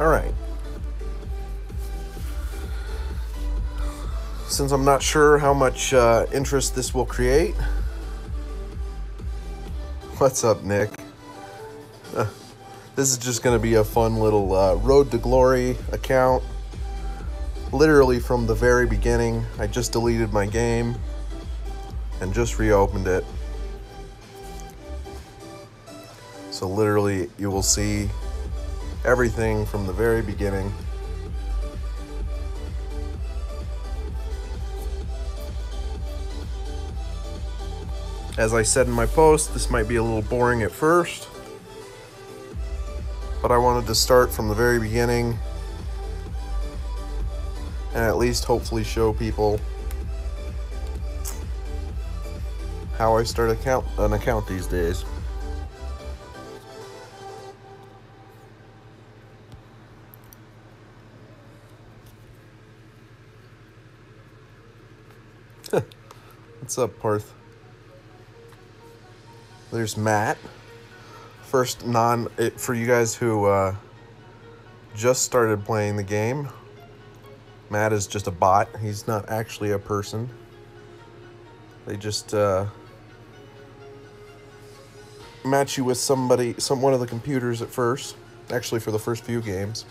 All right. Since I'm not sure how much interest this will create. What's up, Nick? This is just going to be a fun little Road to Glory account. Literally from the very beginning, I just deleted my game and just reopened it. So literally, you will see everything from the very beginning. As I said in my post, this might be a little boring at first, but I wanted to start from the very beginning and at least hopefully show people how I start an account these days. What's up, Parth? There's Matt. First for you guys who just started playing the game, Matt is just a bot. He's not actually a person. They just match you with one of the computers at first. Actually, for the first few games.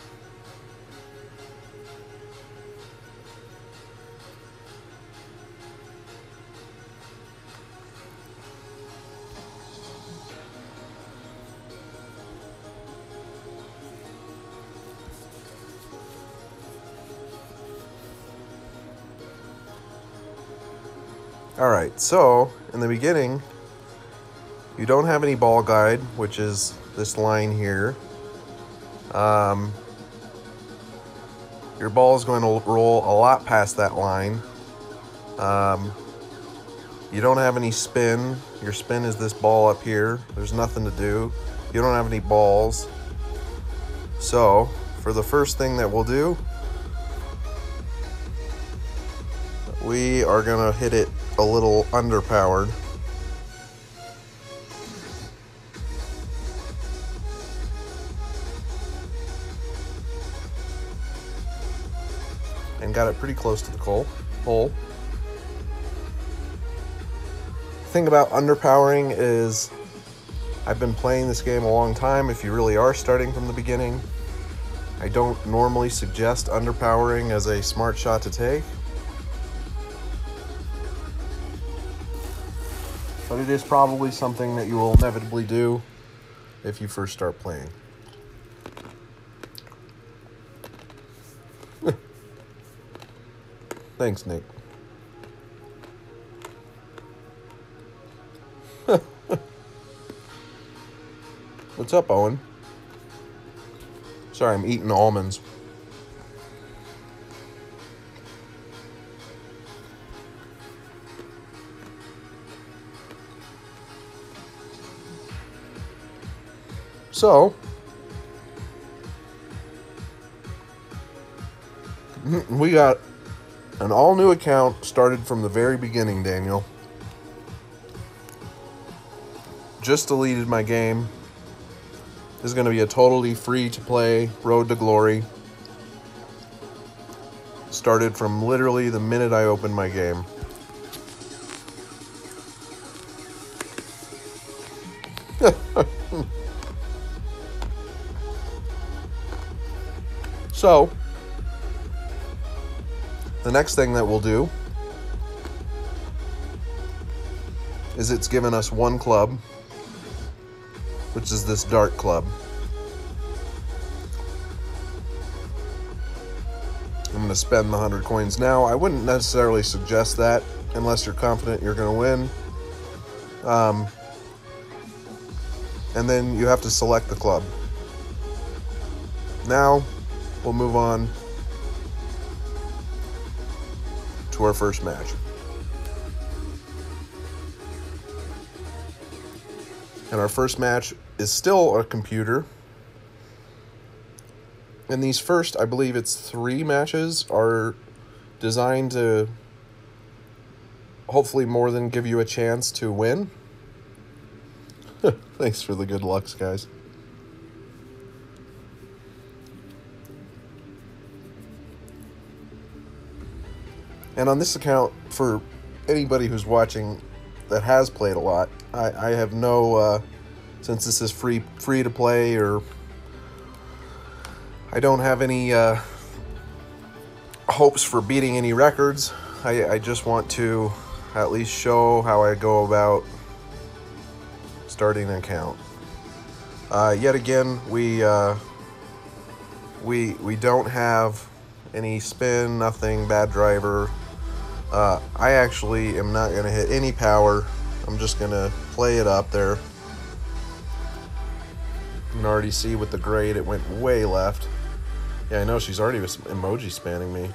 Alright, so in the beginning, you don't have any ball guide, which is this line here. Your ball is going to roll a lot past that line. You don't have any spin. Your spin is this ball up here. There's nothing to do. You don't have any balls. So, for the first thing that we'll do, we are going to hit it a little underpowered. And got it pretty close to the hole. The thing about underpowering is I've been playing this game a long time. If you really are starting from the beginning, I don't normally suggest underpowering as a smart shot to take. But it is probably something that you will inevitably do if you first start playing. Thanks, Nick. What's up, Owen? Sorry, I'm eating almonds. So, we got an all-new account started from the very beginning, Daniel. Just deleted my game. This is going to be a totally free-to-play Road to Glory. Started from literally the minute I opened my game. So, the next thing that we'll do is it's given us one club, which is this dart club. I'm going to spend the 100 coins now. I wouldn't necessarily suggest that unless you're confident you're going to win. And then you have to select the club. Now, we'll move on to our first match. And our first match is still a computer. And these first, I believe it's 3 matches, are designed to hopefully more than give you a chance to win. Thanks for the good lucks, guys. And on this account, for anybody who's watching that has played a lot, I have no, since this is free to play, or I don't have any hopes for beating any records. I just want to at least show how I go about starting an account. Yet again, we don't have any spin, nothing, bad driver. I actually am not going to hit any power. I'm just going to play it up there. You can already see with the grade it went way left. Yeah, I know, she's already emoji spamming me.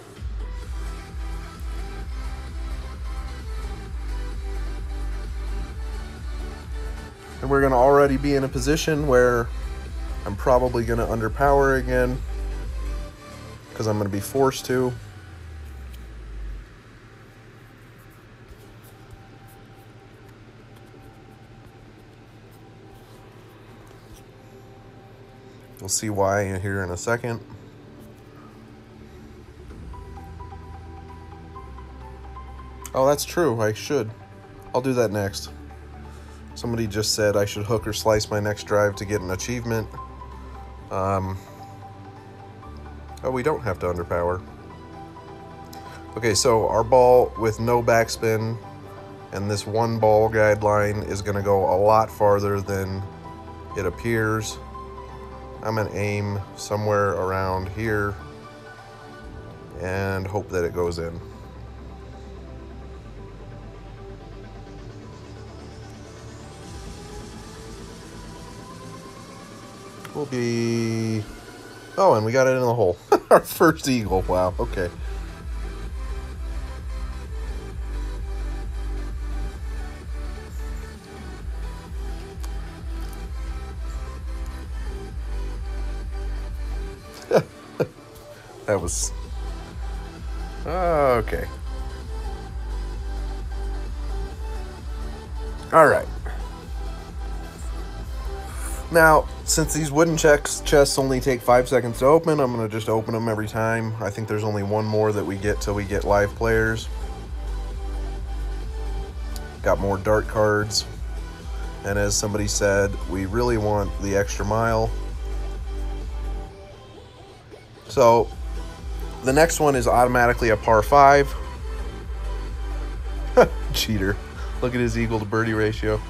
And we're going to already be in a position where I'm probably going to underpower again, because I'm going to be forced to. We'll see why here in a second. Oh, that's true. I should. I'll do that next. Somebody just said I should hook or slice my next drive to get an achievement. Oh, we don't have to underpower. Okay, so our ball with no backspin and this one ball guideline is going to go a lot farther than it appears. I'm going to aim somewhere around here and hope that it goes in. Will be... Oh, and we got it in the hole. Our first eagle. Wow, okay. That was... Okay. Alright. Now, since these wooden chests only take 5 seconds to open, I'm going to just open them every time. I think there's only one more that we get till we get live players. Got more dart cards. And as somebody said, we really want the extra mile. So, the next one is automatically a par 5. Cheater. Look at his eagle to birdie ratio.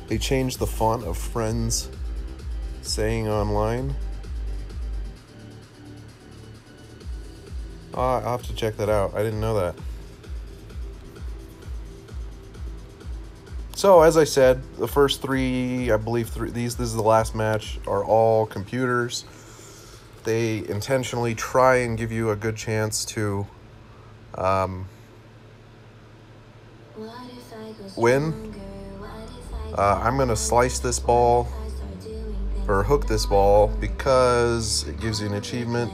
They changed the font of Friends saying online. I'll have to check that out. I didn't know that. So, as I said, the first 3, I believe this is the last match, are all computers. They intentionally try and give you a good chance to win. I'm going to slice this ball, or hook this ball, because it gives you an achievement.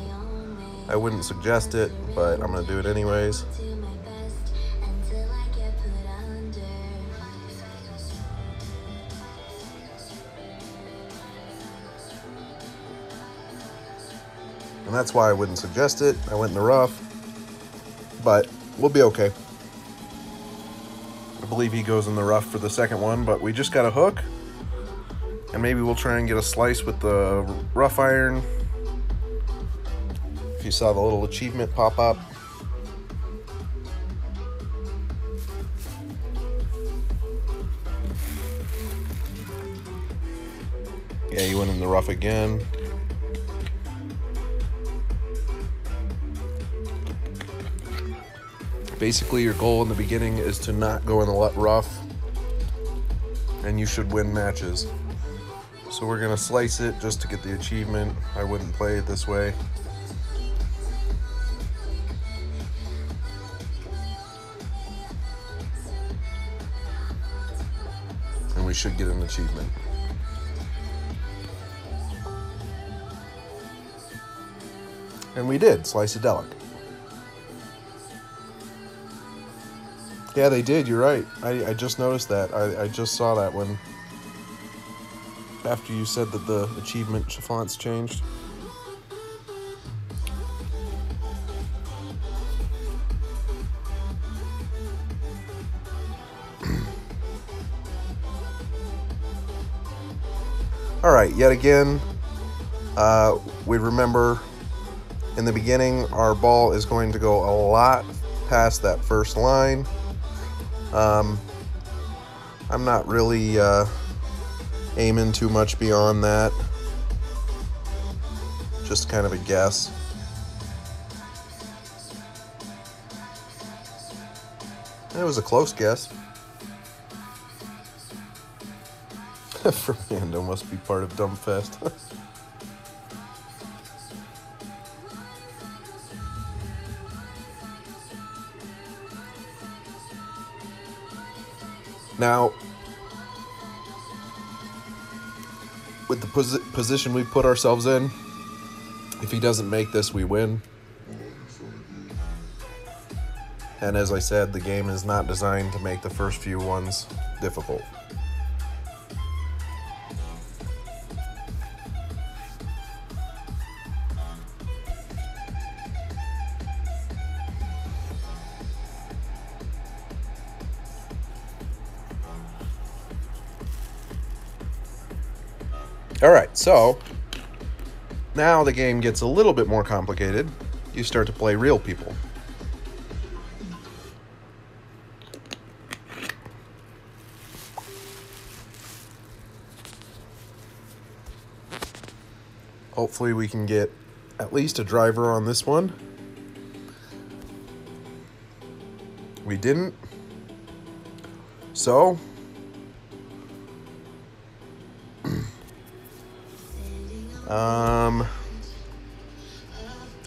I wouldn't suggest it, but I'm going to do it anyways. And that's why I wouldn't suggest it. I went in the rough, but we'll be okay. I believe he goes in the rough for the second one, but we just got a hook. And maybe we'll try and get a slice with the rough iron. If you saw the little achievement pop up. Yeah, you went in the rough again. Basically, your goal in the beginning is to not go in the rough, and you should win matches. So we're gonna slice it just to get the achievement. I wouldn't play it this way. And we should get an achievement. And we did, Slice-a-delic. Yeah, they did, you're right. I just noticed that. I just saw that when, after you said that the achievement fonts changed. All right, yet again, we remember in the beginning, our ball is going to go a lot past that first line. I'm not really aiming too much beyond that. Just kind of a guess. It was a close guess. Fernando must be part of Dumbfest. Now, with the position we put ourselves in, if he doesn't make this, we win. And as I said, the game is not designed to make the first few ones difficult. All right, so now the game gets a little bit more complicated. You start to play real people. Hopefully we can get at least a driver on this one. We didn't. So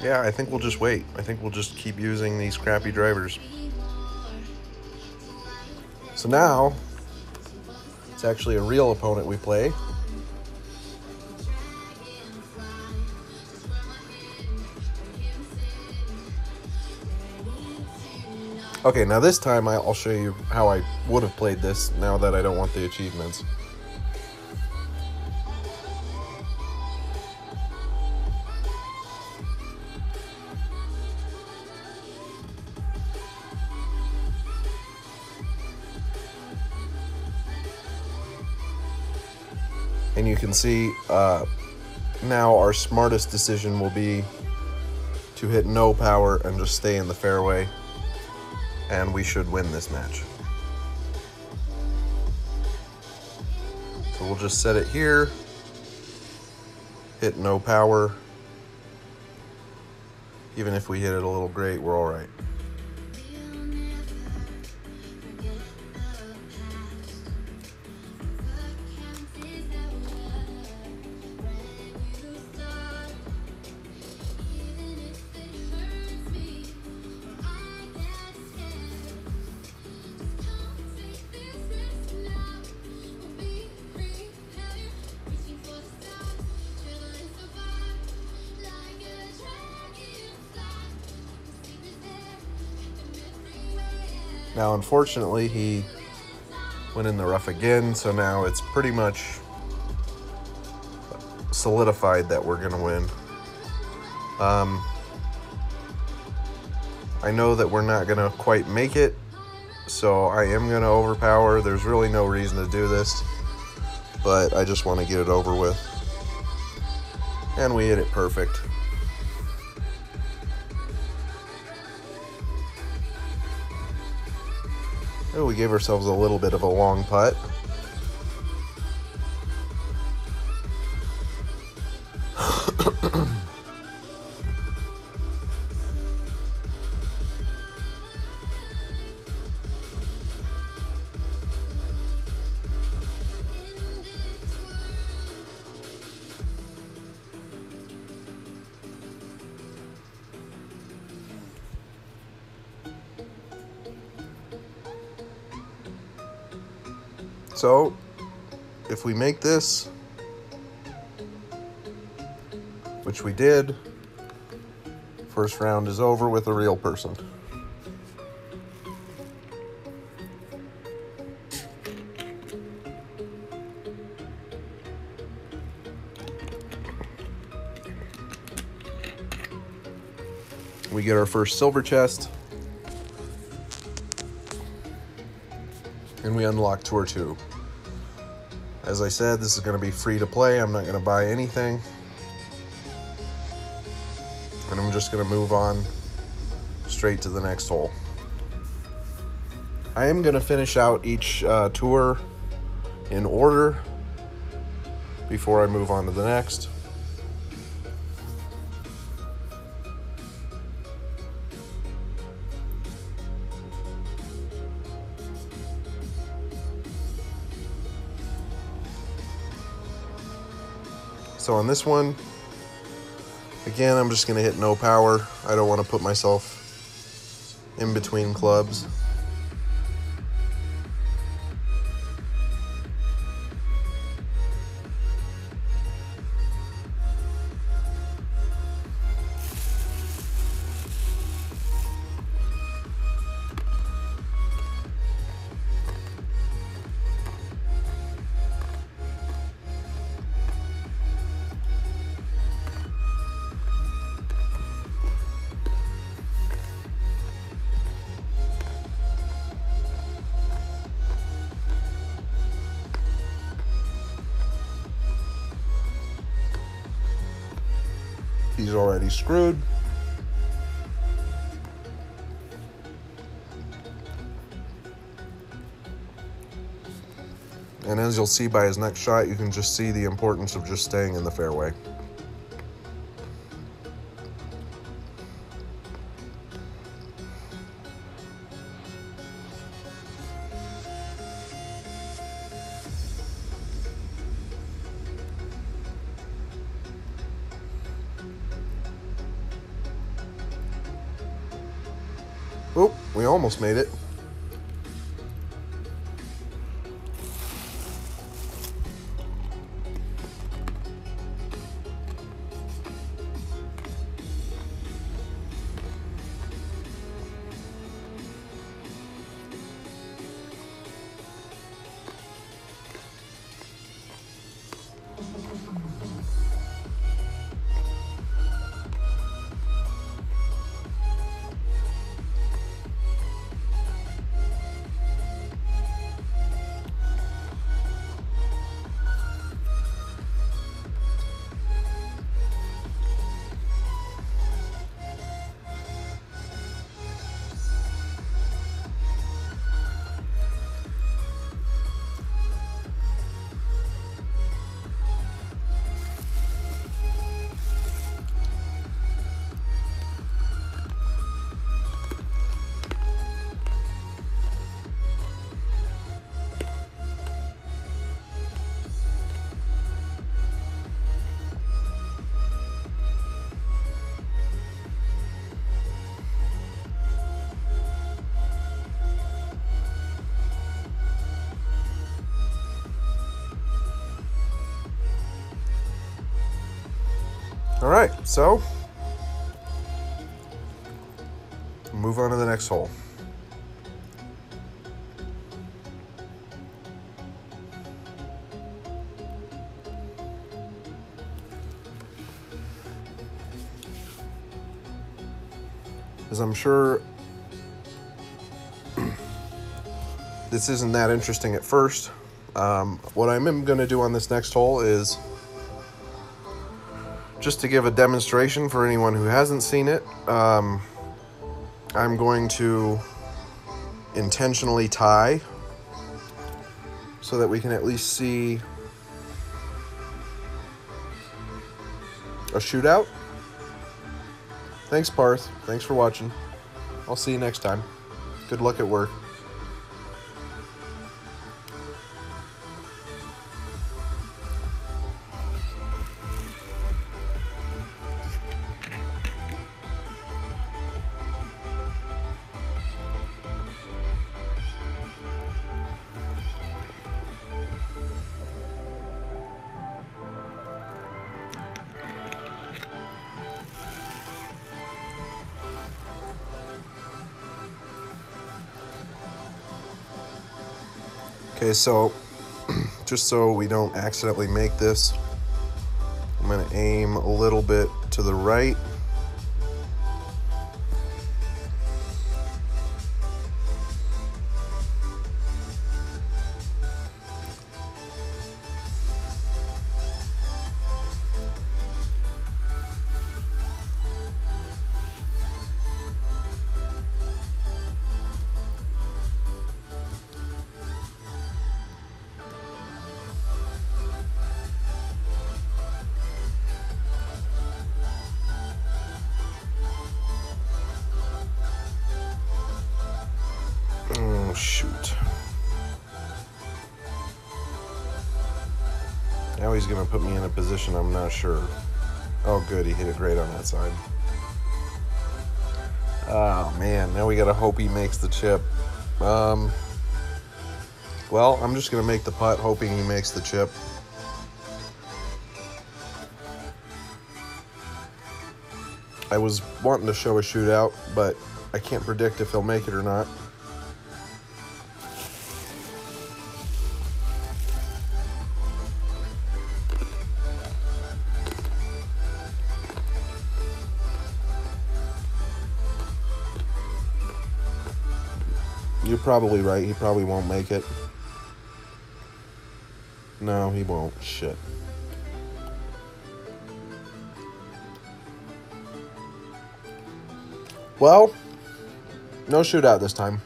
yeah, I think we'll just wait. I think we'll just keep using these crappy drivers. So now, it's actually a real opponent we play. Okay, now this time I'll show you how I would have played this now that I don't want the achievements. And you can see now our smartest decision will be to hit no power and just stay in the fairway, and we should win this match. So we'll just set it here, hit no power. Even if we hit it a little great, we're all right. Now, unfortunately, he went in the rough again, so now it's pretty much solidified that we're going to win. I know that we're not going to quite make it so I am going to overpower. There's really no reason to do this, but I just want to get it over with. And we hit it perfect. Oh, we gave ourselves a little bit of a long putt. So, if we make this, which we did, first round is over with a real person. We get our first silver chest, and we unlock Tour 2. As I said, this is going to be free to play. I'm not going to buy anything. And I'm just going to move on straight to the next hole. I am going to finish out each tour in order before I move on to the next. So on this one, again, I'm just going to hit no power. I don't want to put myself in between clubs. He's already screwed. And as you'll see by his next shot, you can just see the importance of just staying in the fairway. Oh, we almost made it. All right, so move on to the next hole. As I'm sure this isn't that interesting at first. What I'm going to do on this next hole is just to give a demonstration for anyone who hasn't seen it. I'm going to intentionally tie so that we can at least see a shootout. Thanks, Parth. Thanks for watching. I'll see you next time. Good luck at work. Okay, so just so we don't accidentally make this, I'm going to aim a little bit to the right. Oh, shoot. Now he's going to put me in a position I'm not sure. Oh, good. He hit it great on that side. Oh, man. Now we got to hope he makes the chip. Well, I'm just going to make the putt hoping he makes the chip. I was wanting to show a shootout, but I can't predict if he'll make it or not. You're probably right. He probably won't make it. No, he won't. Shit. Well, no shootout this time.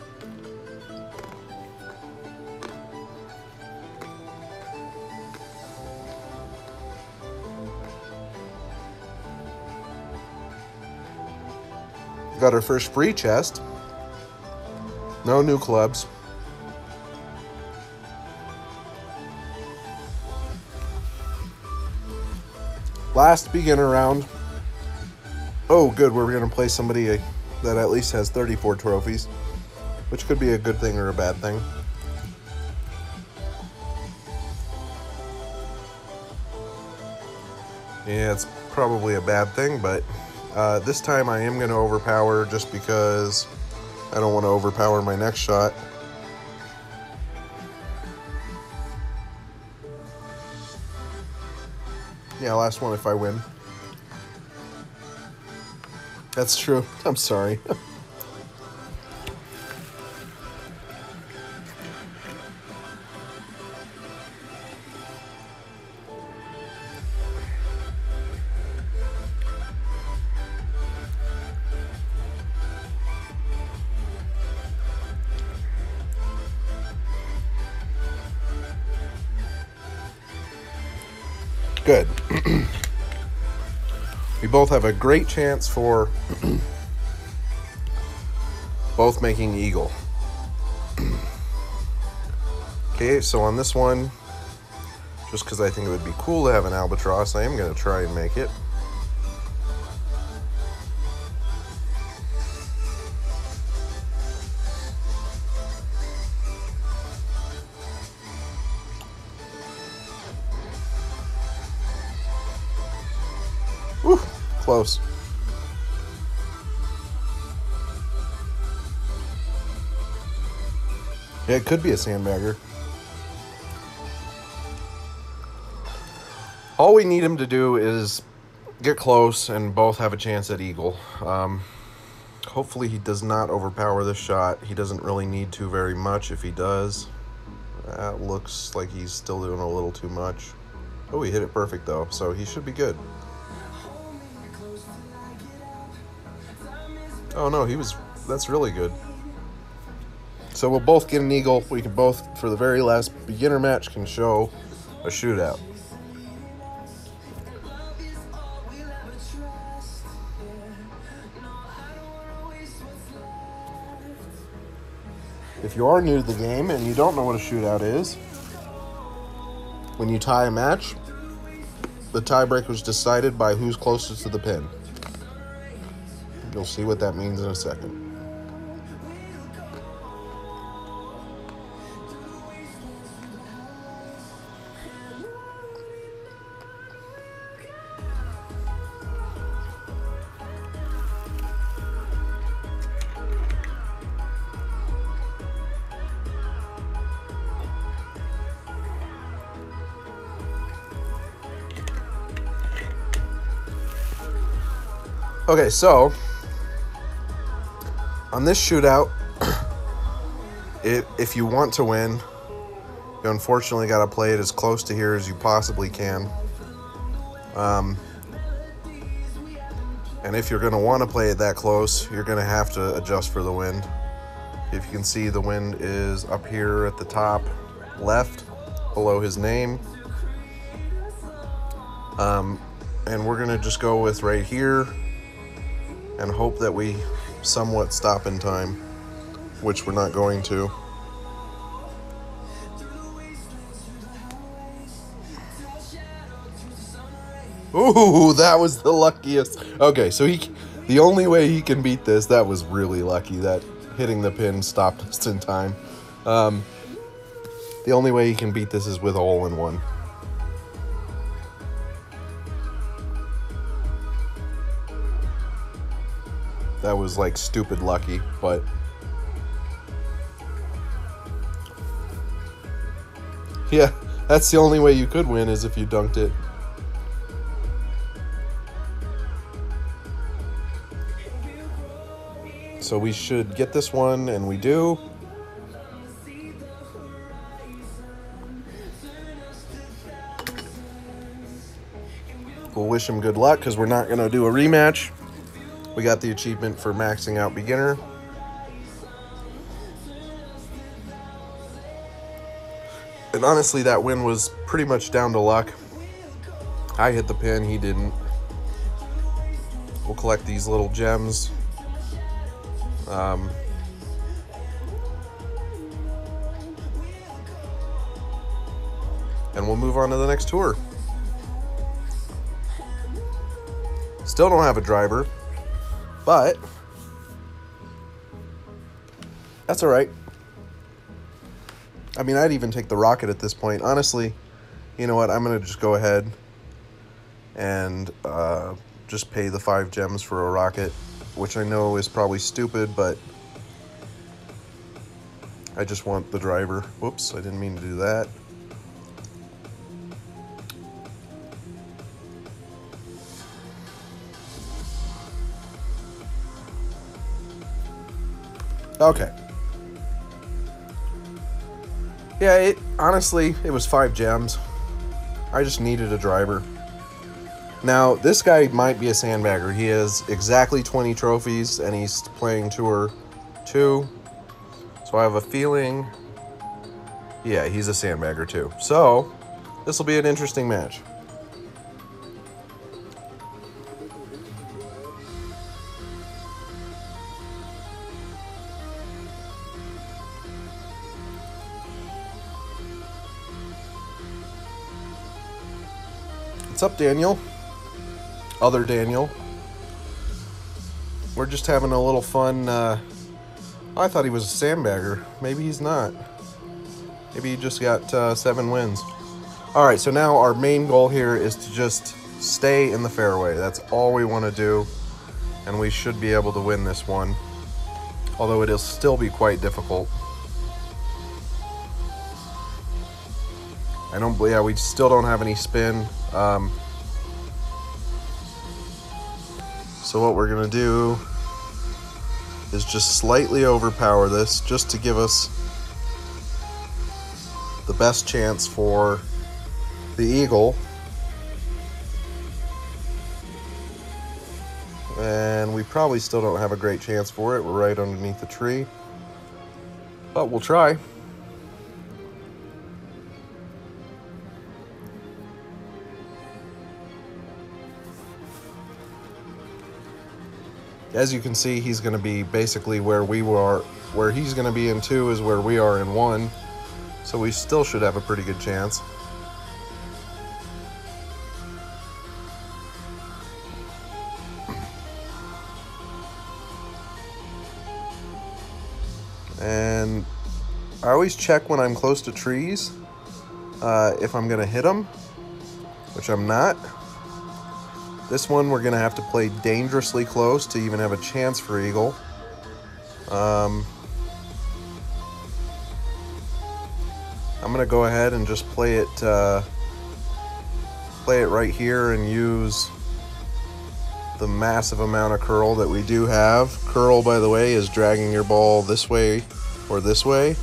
Got our first free chest. No new clubs. Last beginner round. Oh, good. We're going to play somebody that at least has 34 trophies, which could be a good thing or a bad thing. Yeah, it's probably a bad thing, but this time I am going to overpower just because I don't want to overpower my next shot. Yeah, last one if I win. That's true. I'm sorry. Good. We both have a great chance for both making eagle. Okay, so on this one, just because I think it would be cool to have an albatross, I am going to try and make it. Whew, close. Yeah, it could be a sandbagger. All we need him to do is get close and both have a chance at eagle. Hopefully he does not overpower this shot. He doesn't really need to very much. If he does, that looks like he's still doing a little too much. Oh, he hit it perfect though, so he should be good. Oh no, that's really good. So we'll both get an eagle. We can both, for the very last beginner match, can show a shootout. If you are new to the game and you don't know what a shootout is, when you tie a match, the tiebreaker is decided by who's closest to the pin. You'll see what that means in a second. Okay, so on this shootout, if you want to win, you unfortunately got to play it as close to here as you possibly can. And if you're going to want to play it that close, you're going to have to adjust for the wind. If you can see, the wind is up here at the top left, below his name. And we're going to just go with right here and hope that we somewhat stop in time, which we're not going to. Ooh, that was the luckiest. Okay, so the only way he can beat this, that was really lucky that hitting the pin stopped us in time. The only way he can beat this is with a hole-in-one. That was like stupid lucky, but yeah, that's the only way you could win, is if you dunked it. So we should get this one, and we do. We'll wish him good luck, because we're not going to do a rematch. We got the achievement for maxing out beginner. And honestly, that win was pretty much down to luck. I hit the pin, he didn't. We'll collect these little gems. And we'll move on to the next tour. Still don't have a driver, but that's all right. I mean, I'd even take the rocket at this point. Honestly, you know what? I'm going to just go ahead and just pay the 5 gems for a rocket, which I know is probably stupid, but I just want the driver. Whoops, I didn't mean to do that. Okay. Yeah, honestly, it was 5 gems. I just needed a driver. Now, this guy might be a sandbagger. He has exactly 20 trophies, and he's playing Tour 2. So I have a feeling, yeah, he's a sandbagger too. So, this will be an interesting match. What's up, Daniel? Other Daniel. We're just having a little fun. I thought he was a sandbagger. Maybe he's not. Maybe he just got 7 wins. All right, so now our main goal here is to just stay in the fairway. That's all we want to do, and we should be able to win this one, although it'll still be quite difficult. Yeah, we still don't have any spin. So what we're gonna do is just slightly overpower this just to give us the best chance for the eagle. And we probably still don't have a great chance for it. We're right underneath the tree. But we'll try. As you can see, he's going to be basically where we were. Where he's going to be in 2 is where we are in 1. So we still should have a pretty good chance. And I always check when I'm close to trees if I'm going to hit them, which I'm not. This one we're going to have to play dangerously close to even have a chance for eagle. I'm going to go ahead and just play it right here and use the massive amount of curl that we do have. Curl, by the way, is dragging your ball this way or this way.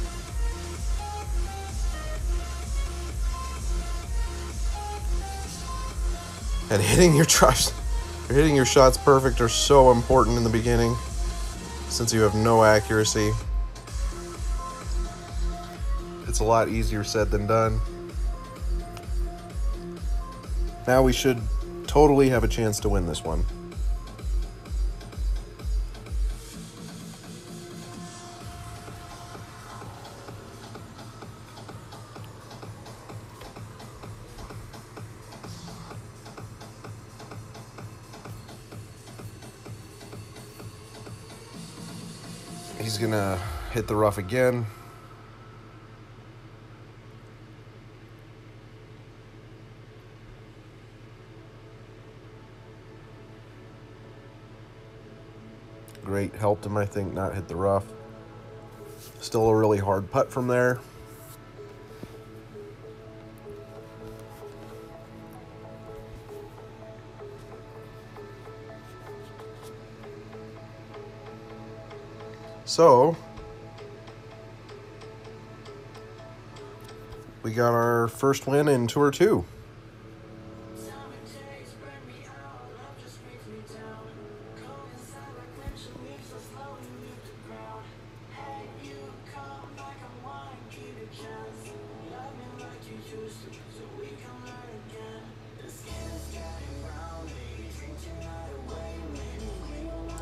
And hitting your shots perfect are so important in the beginning, since you have no accuracy. It's a lot easier said than done. Now we should totally have a chance to win this one. He's gonna hit the rough again. Great, helped him, I think, not hit the rough. Still a really hard putt from there. So, we got our first win in Tour 2.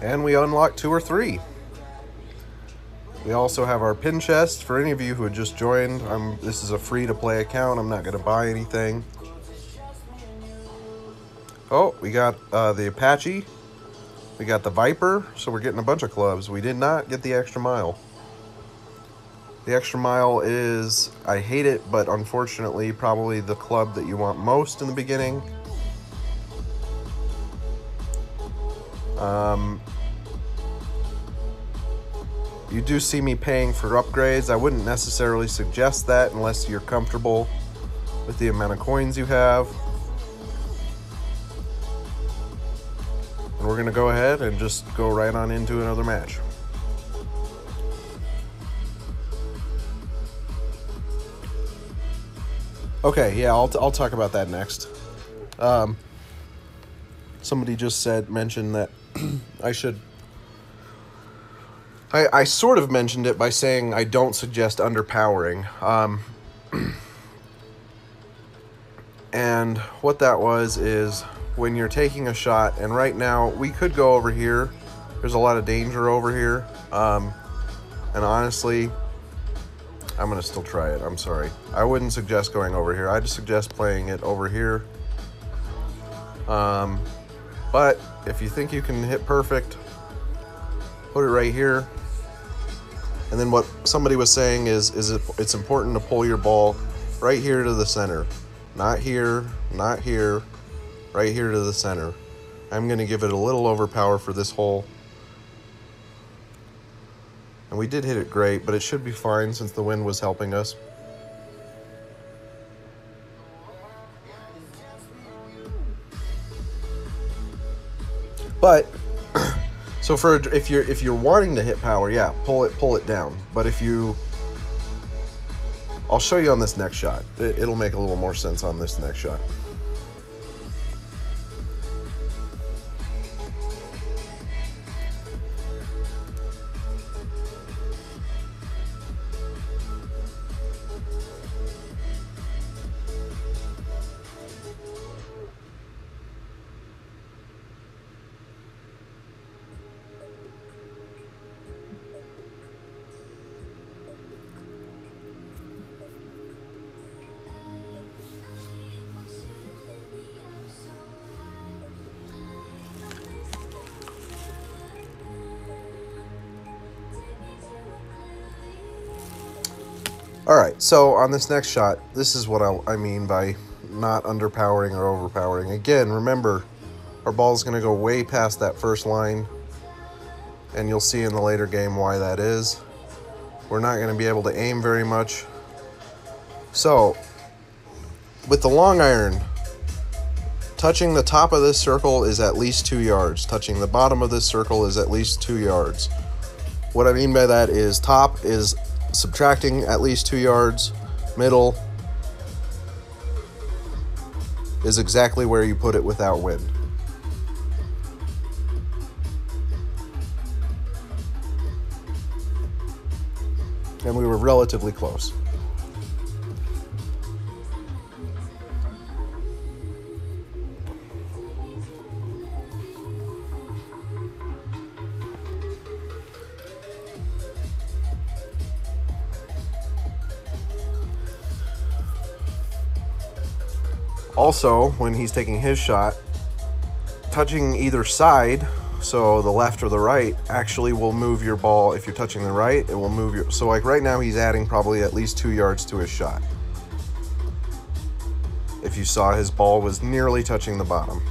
And we unlocked Tour 3. We also have our pin chest. For any of you who had just joined, this is a free-to-play account. I'm not going to buy anything. Oh, we got the Apache. We got the Viper, so we're getting a bunch of clubs. We did not get the extra mile. The extra mile is, I hate it, but unfortunately, probably the club that you want most in the beginning. You do see me paying for upgrades. I wouldn't necessarily suggest that unless you're comfortable with the amount of coins you have. And we're gonna go ahead and just go right on into another match. Okay, yeah, I'll talk about that next. Somebody just mentioned that I sort of mentioned it by saying I don't suggest underpowering. And what that was is when you're taking a shot, and right now we could go over here. There's a lot of danger over here. And honestly, I'm going to still try it. I'm sorry. I wouldn't suggest going over here. I'd suggest playing it over here. But if you think you can hit perfect, put it right here. And then what somebody was saying is it's important to pull your ball right here to the center. Not here, not here, right here to the center. I'm going to give it a little overpower for this hole. And we did hit it great, but it should be fine since the wind was helping us. But, So for if you're wanting to hit power, yeah, pull it down. But if you, I'll show you on this next shot. It'll make a little more sense on this next shot. Alright, so on this next shot, this is what I mean by not underpowering or overpowering. Again, remember, our ball's going to go way past that first line, and you'll see in the later game why that is. We're not going to be able to aim very much. So, with the long iron, touching the top of this circle is at least 2 yards. Touching the bottom of this circle is at least 2 yards. What I mean by that is top is subtracting at least 2 yards, middle is exactly where you put it without wind. And we were relatively close. Also, when he's taking his shot, touching either side, so the left or the right, actually will move your ball. If you're touching the right, it will move your... So like right now, he's adding probably at least 2 yards to his shot. If you saw, his ball was nearly touching the bottom.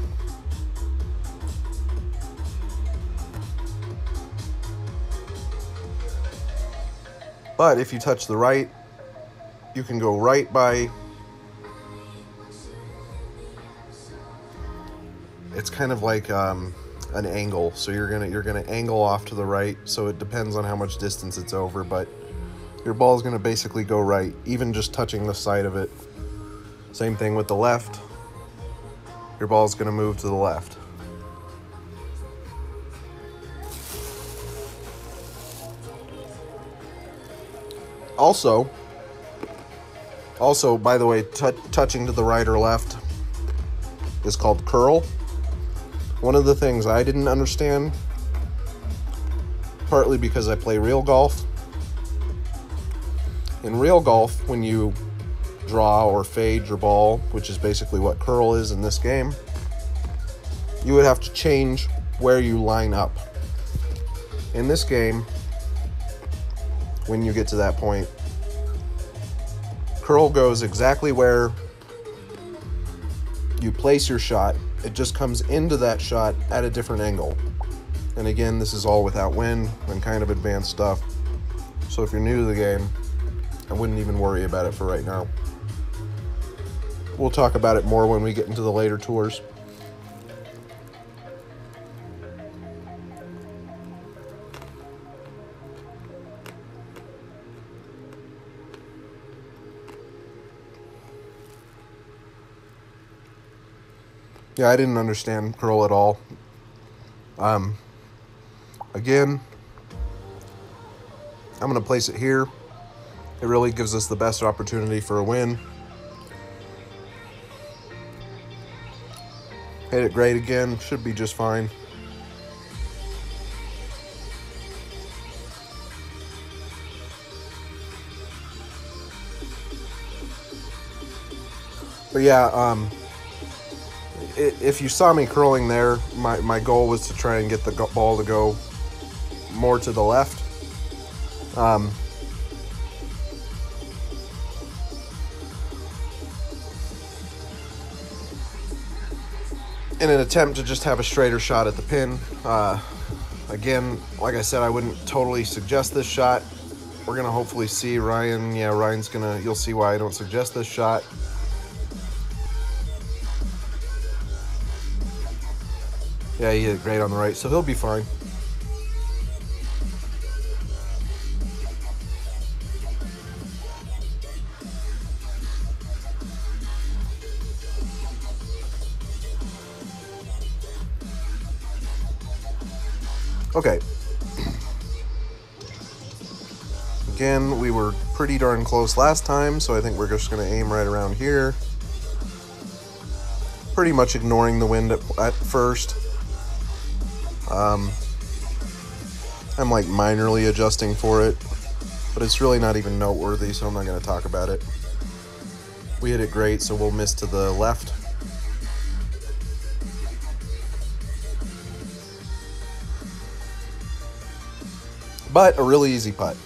But if you touch the right, you can go right by... It's kind of like an angle, so you're gonna angle off to the right. So it depends on how much distance it's over, but your ball is gonna basically go right, even just touching the side of it. Same thing with the left. Your ball is gonna move to the left. Also, by the way, touching to the right or left is called curl. One of the things I didn't understand, partly because I play real golf. In real golf, when you draw or fade your ball, which is basically what curl is in this game, you would have to change where you line up. In this game, when you get to that point, curl goes exactly where you place your shot. It just comes into that shot at a different angle. And again, this is all without wind and kind of advanced stuff. So if you're new to the game, I wouldn't even worry about it for right now. We'll talk about it more when we get into the later tours. Yeah, I didn't understand curl at all. Again, I'm going to place it here. It really gives us the best opportunity for a win. Hit it great again. Should be just fine. But yeah, if you saw me curling there, my goal was to try and get the ball to go more to the left. In an attempt to just have a straighter shot at the pin. Again, like I said, I wouldn't totally suggest this shot. We're gonna hopefully see Ryan. Yeah, Ryan's gonna, you'll see why I don't suggest this shot. Yeah, he hit it great on the right, so he'll be fine. Okay. Again, we were pretty darn close last time, so I think we're just going to aim right around here. Pretty much ignoring the wind at first. I'm like minorly adjusting for it, but it's really not even noteworthy, so I'm not going to talk about it. We hit it great, so we'll miss to the left. But a really easy putt.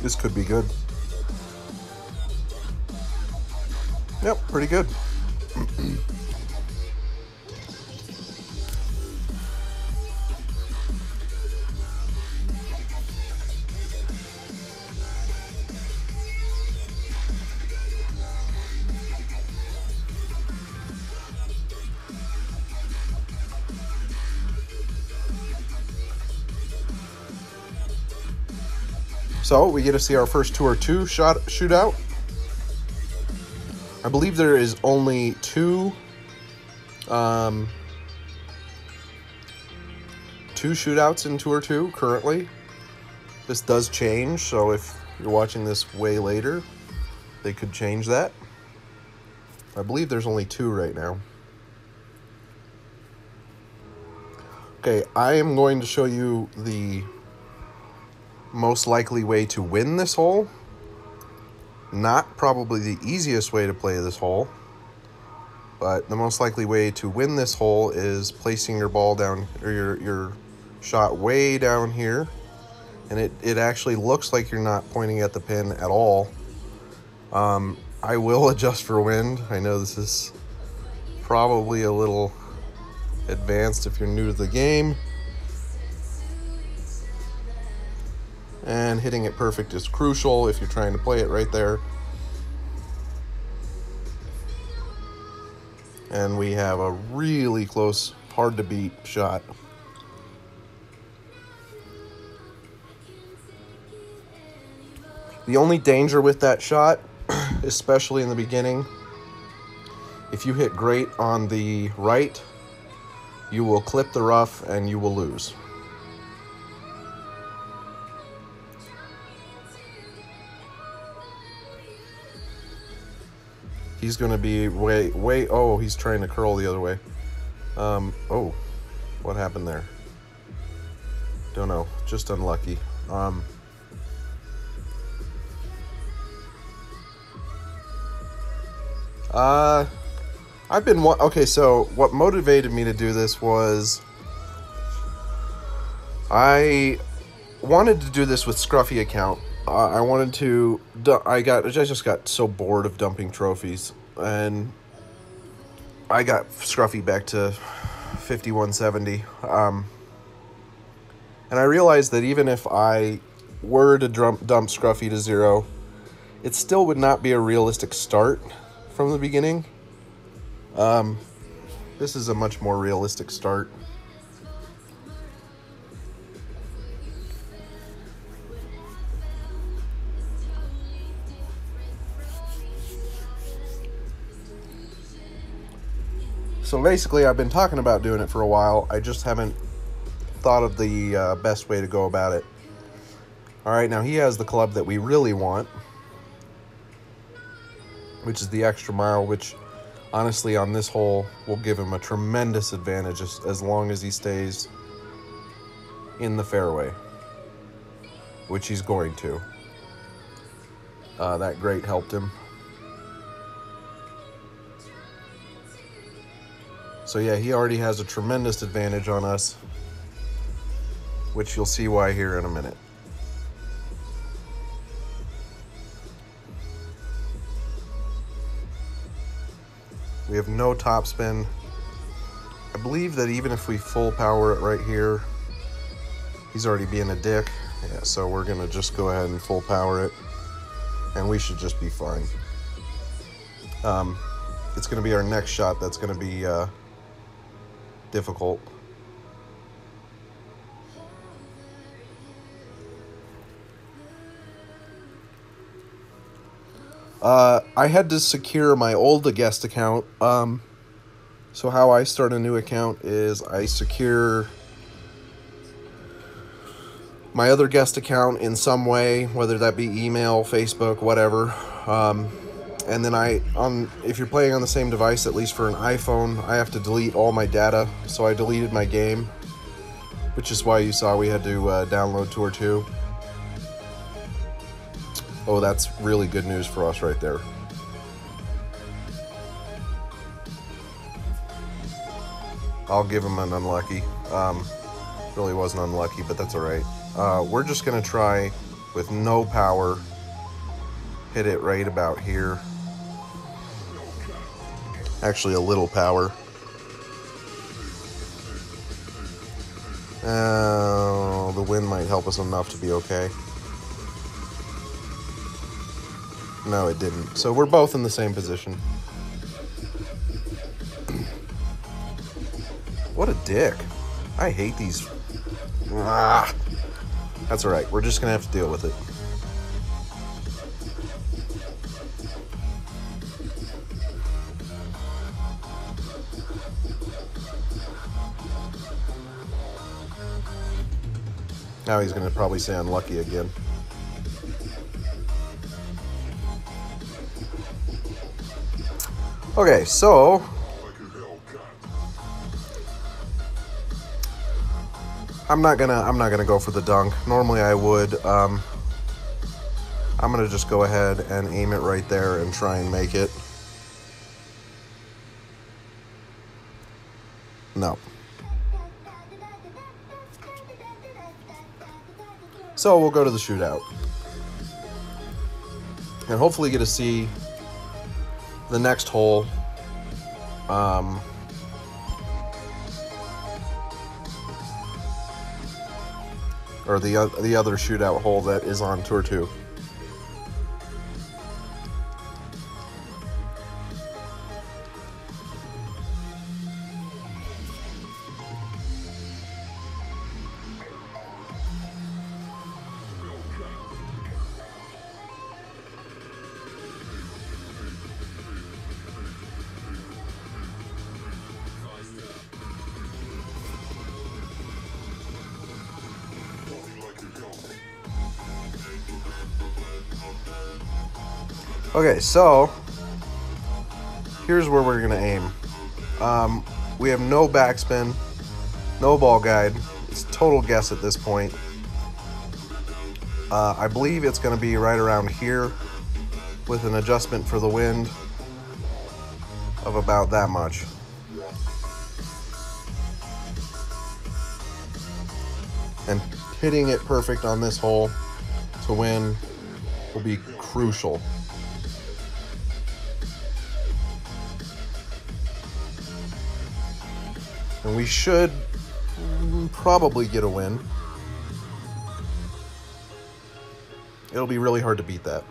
This could be good. Yep, pretty good. So we get to see our first tour 2 shootout. I believe there is only two shootouts in Tour 2 currently. This does change, so if you're watching this way later, they could change that. I believe there's only 2 right now. Okay, I am going to show you the most likely way to win this hole. Not probably the easiest way to play this hole, but the most likely way to win this hole is placing your ball down, or your shot way down here, and it actually looks like you're not pointing at the pin at all. I will adjust for wind. I know this is probably a little advanced if you're new to the game. And hitting it perfect is crucial if you're trying to play it right there. And we have a really close, hard to beat shot. The only danger with that shot, especially in the beginning, if you hit great on the right, you will clip the rough and you will lose. He's going to be way, oh, he's trying to curl the other way. Oh, what happened there? Don't know, just unlucky. Okay, so what motivated me to do this was I wanted to do this with Scruffy account. I just got so bored of dumping trophies, and I got Scruffy back to 5170. And I realized that even if I were to dump Scruffy to 0, it still would not be a realistic start from the beginning. This is a much more realistic start. So basically, I've been talking about doing it for a while. I just haven't thought of the best way to go about it. All right, now he has the club that we really want, which is the extra mile, which honestly on this hole will give him a tremendous advantage as long as he stays in the fairway, which he's going to. That great helped him. So yeah, he already has a tremendous advantage on us, which you'll see why here in a minute. We have no top spin. I believe that even if we full power it right here, he's already being a dick. Yeah, so we're gonna just go ahead and full power it, and we should just be fine. It's gonna be our next shot that's gonna be difficult. I had to secure my old guest account. So how I start a new account is I secure my other guest account in some way, whether that be email, Facebook, whatever. And then if you're playing on the same device, at least for an iPhone, I have to delete all my data. So I deleted my game, which is why you saw we had to download Tour 2. Oh, that's really good news for us right there. I'll give him an unlucky. Really wasn't unlucky, but that's all right. We're just going to try with no power. Hit it right about here. Actually, a little power. The wind might help us enough to be okay. No, it didn't. So we're both in the same position. What a dick. I hate these. That's all right. We're just going to have to deal with it. Now he's going to probably say unlucky again. Okay, so I'm not gonna go for the dunk. Normally I would. I'm gonna just go ahead and aim it right there and try and make it. No. So we'll go to the shootout. And hopefully get to see the next hole. Or the other shootout hole that is on Tour 2. Okay, so here's where we're gonna aim. We have no backspin, no ball guide. It's total guess at this point. I believe it's gonna be right around here with an adjustment for the wind of about that much. And hitting it perfect on this hole to win will be crucial. And we should probably get a win. It'll be really hard to beat that.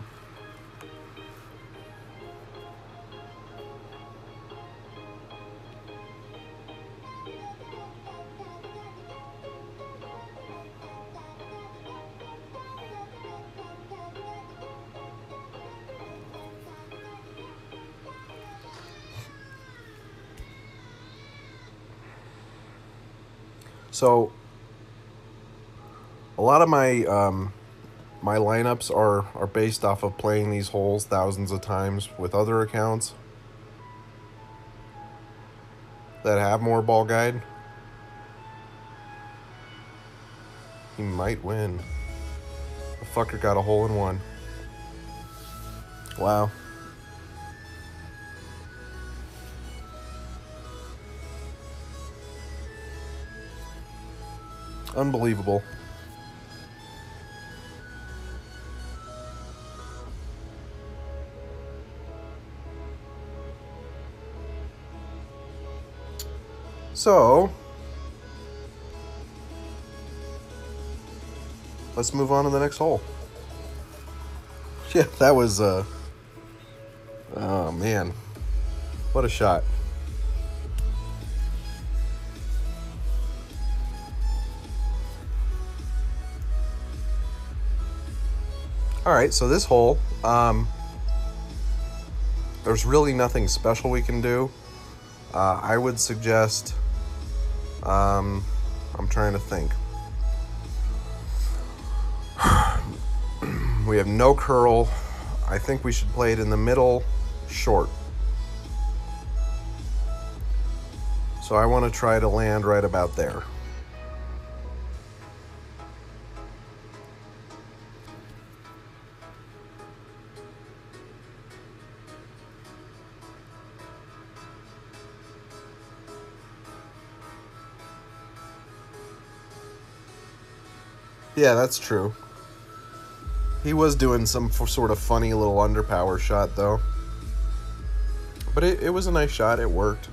So a lot of my my lineups are based off of playing these holes thousands of times with other accounts that have more ball guide. He might win. The fucker got a hole in one. Wow. Unbelievable. So, let's move on to the next hole. Yeah, that was, oh man, what a shot. All right, so this hole, there's really nothing special we can do. I would suggest, I'm trying to think. We have no curl. I think we should play it in the middle, short. So I want to try to land right about there. Yeah, that's true. He was doing some sort of funny little underpower shot, though. But it was a nice shot. It worked.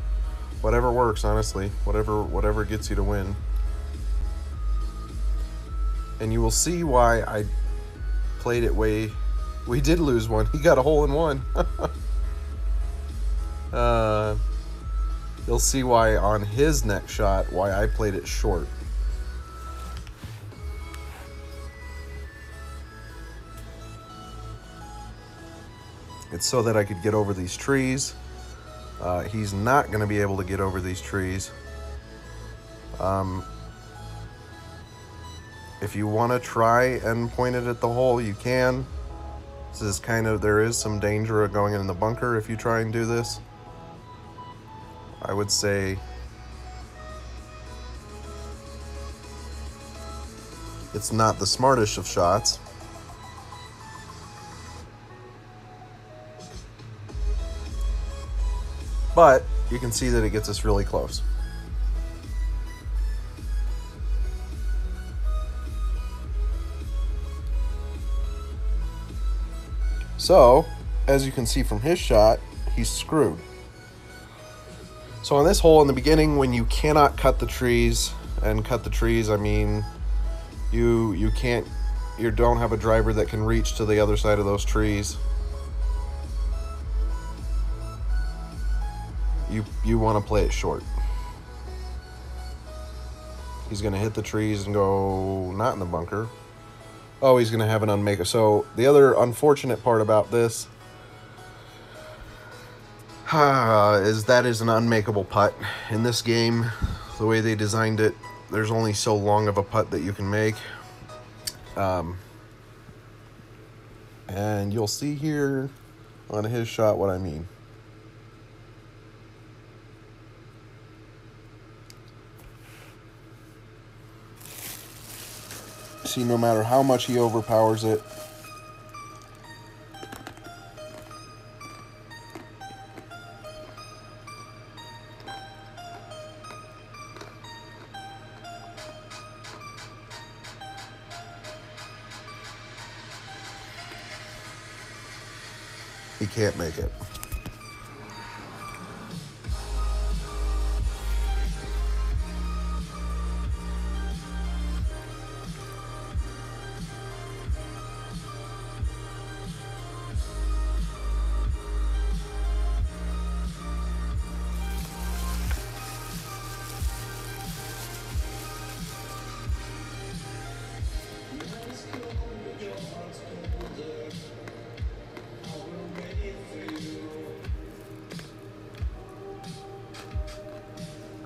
Whatever works, honestly. Whatever gets you to win. And you will see why I played it way... We did lose one. He got a hole in one. You'll see why on his next shot, why I played it short. It's so that I could get over these trees. He's not going to be able to get over these trees. If you want to try and point it at the hole, you can. This is kind of, there is some danger of going in the bunker if you try and do this. I would say it's not the smartest of shots. But you can see that it gets us really close. So, as you can see from his shot, he's screwed. So on this hole in the beginning, when you cannot cut the trees, and cut the trees, I mean, you don't have a driver that can reach to the other side of those trees. You want to play it short. He's going to hit the trees and go not in the bunker. Oh, he's going to have an unmaker. So the other unfortunate part about this is that is an unmakeable putt. In this game, the way they designed it, there's only so long of a putt that you can make. And you'll see here on his shot what I mean. See, no matter how much he overpowers it, he can't make it.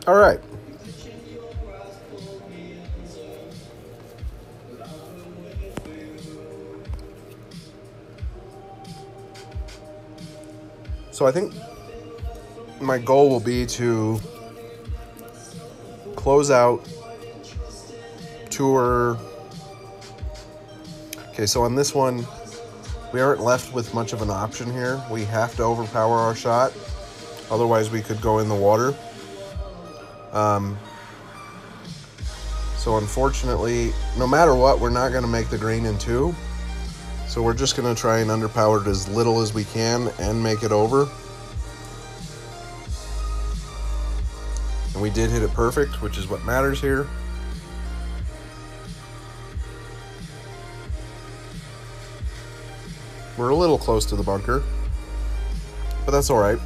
All right. So I think my goal will be to close out tour. Okay, so on this one, we aren't left with much of an option here. We have to overpower our shot. Otherwise, we could go in the water. So unfortunately, no matter what, we're not going to make the green in 2. So we're just going to try and underpower it as little as we can and make it over. And we did hit it perfect, which is what matters here. We're a little close to the bunker, but that's all right.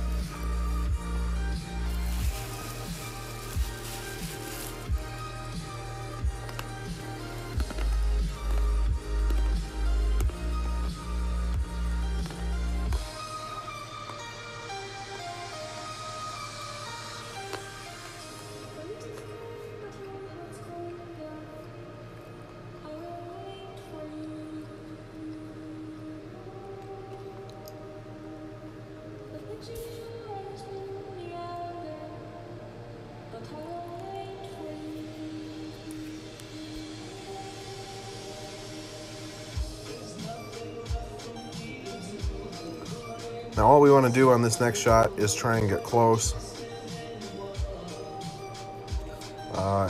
Now all we want to do on this next shot is try and get close.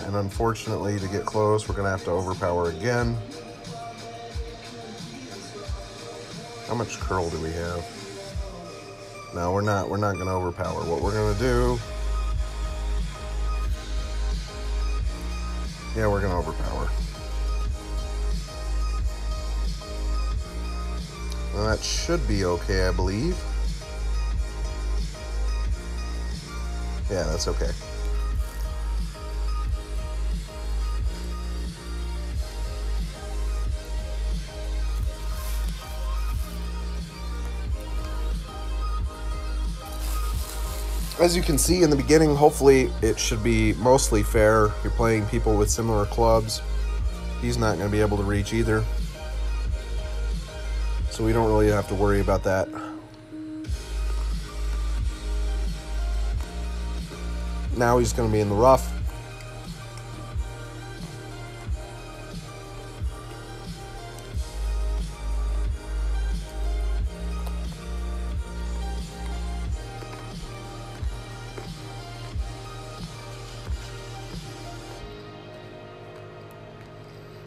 And unfortunately, to get close, we're going to have to overpower again. How much curl do we have? No, we're not going to overpower. What we're going to do... Yeah, we're going to overpower. Well, that should be okay, I believe. Yeah, that's okay. As you can see in the beginning, hopefully it should be mostly fair. You're playing people with similar clubs. He's not going to be able to reach either. So we don't really have to worry about that. Now he's going to be in the rough.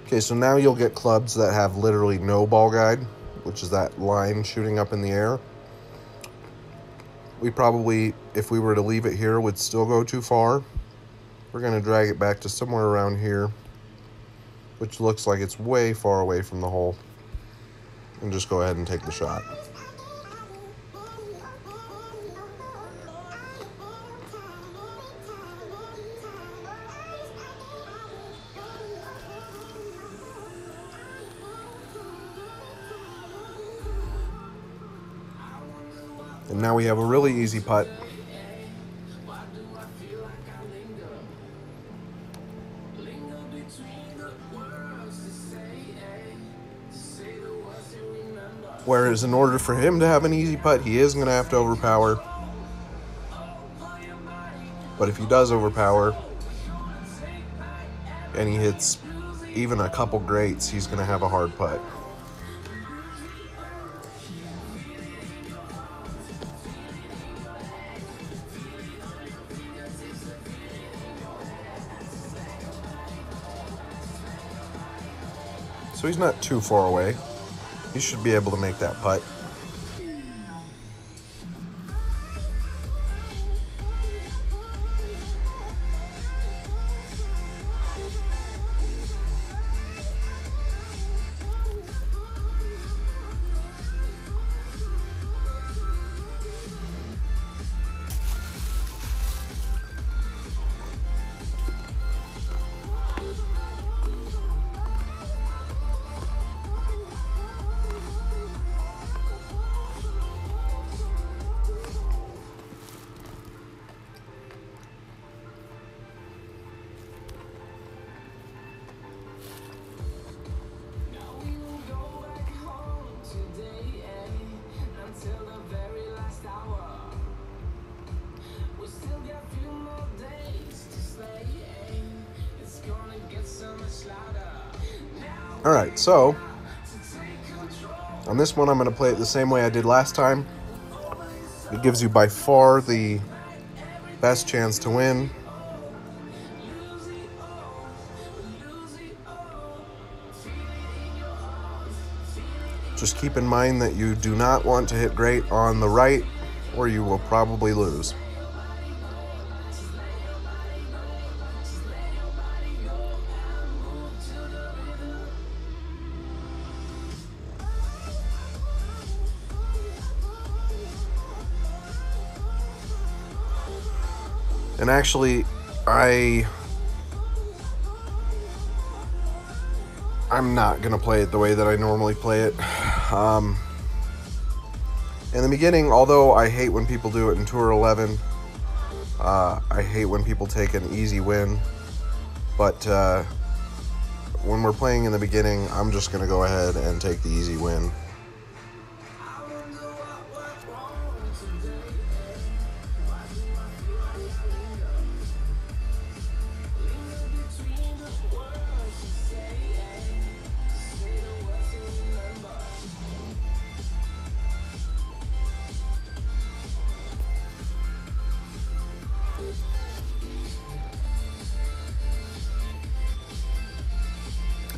Okay, so now you'll get clubs that have literally no ball guide, which is that line shooting up in the air. We probably, if we were to leave it here, would still go too far. We're going to drag it back to somewhere around here, which looks like it's way far away from the hole, and just go ahead and take the shot. And now we have a really easy putt. Whereas in order for him to have an easy putt, he is going to have to overpower. But if he does overpower, and he hits even a couple greats, he's going to have a hard putt. So he's not too far away. He should be able to make that putt. Alright, so on this one I'm going to play it the same way I did last time. It gives you by far the best chance to win. Just keep in mind that you do not want to hit great on the right, or you will probably lose. And actually, I'm not going to play it the way that I normally play it. In the beginning, although I hate when people do it in Tour 11, I hate when people take an easy win, but when we're playing in the beginning, I'm just going to go ahead and take the easy win.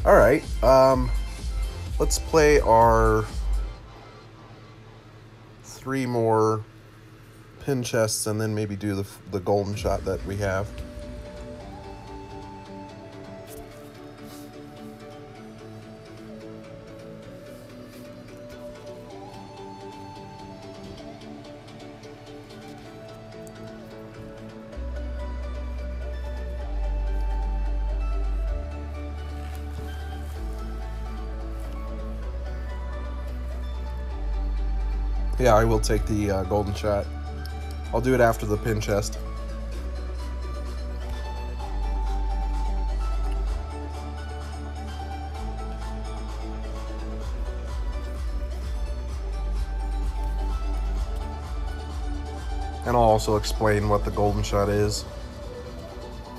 All right, let's play our 3 more pin chests and then maybe do the golden shot that we have. Yeah, I will take the golden shot. I'll do it after the pin chest. And I'll also explain what the golden shot is,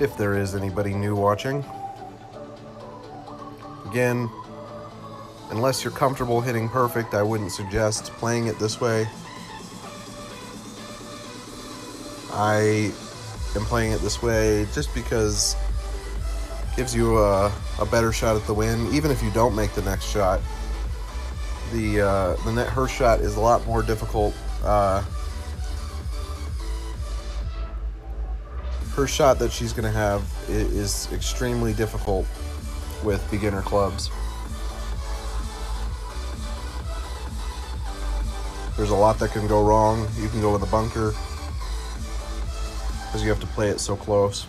if there is anybody new watching. Again, unless you're comfortable hitting perfect, I wouldn't suggest playing it this way. I am playing it this way just because it gives you a better shot at the win, even if you don't make the next shot. Her shot is a lot more difficult. Her shot that she's going to have is extremely difficult with beginner clubs. There's a lot that can go wrong. You can go in the bunker because you have to play it so close.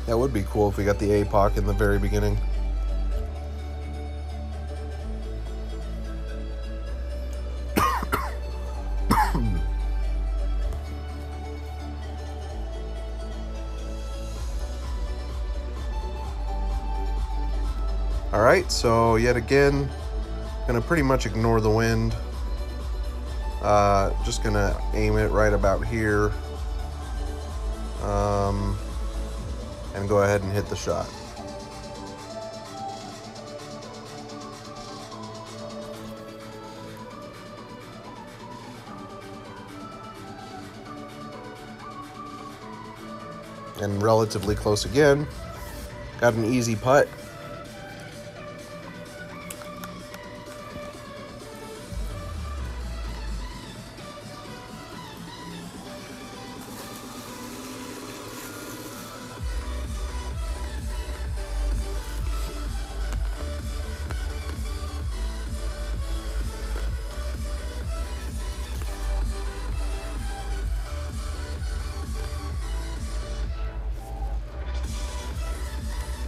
That would be cool if we got the APOC in the very beginning. Alright, so yet again, gonna pretty much ignore the wind. Just gonna aim it right about here. And go ahead and hit the shot. And relatively close again. Got an easy putt.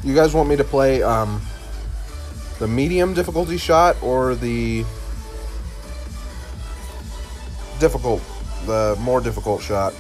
You guys want me to play the medium difficulty shot or the more difficult shot?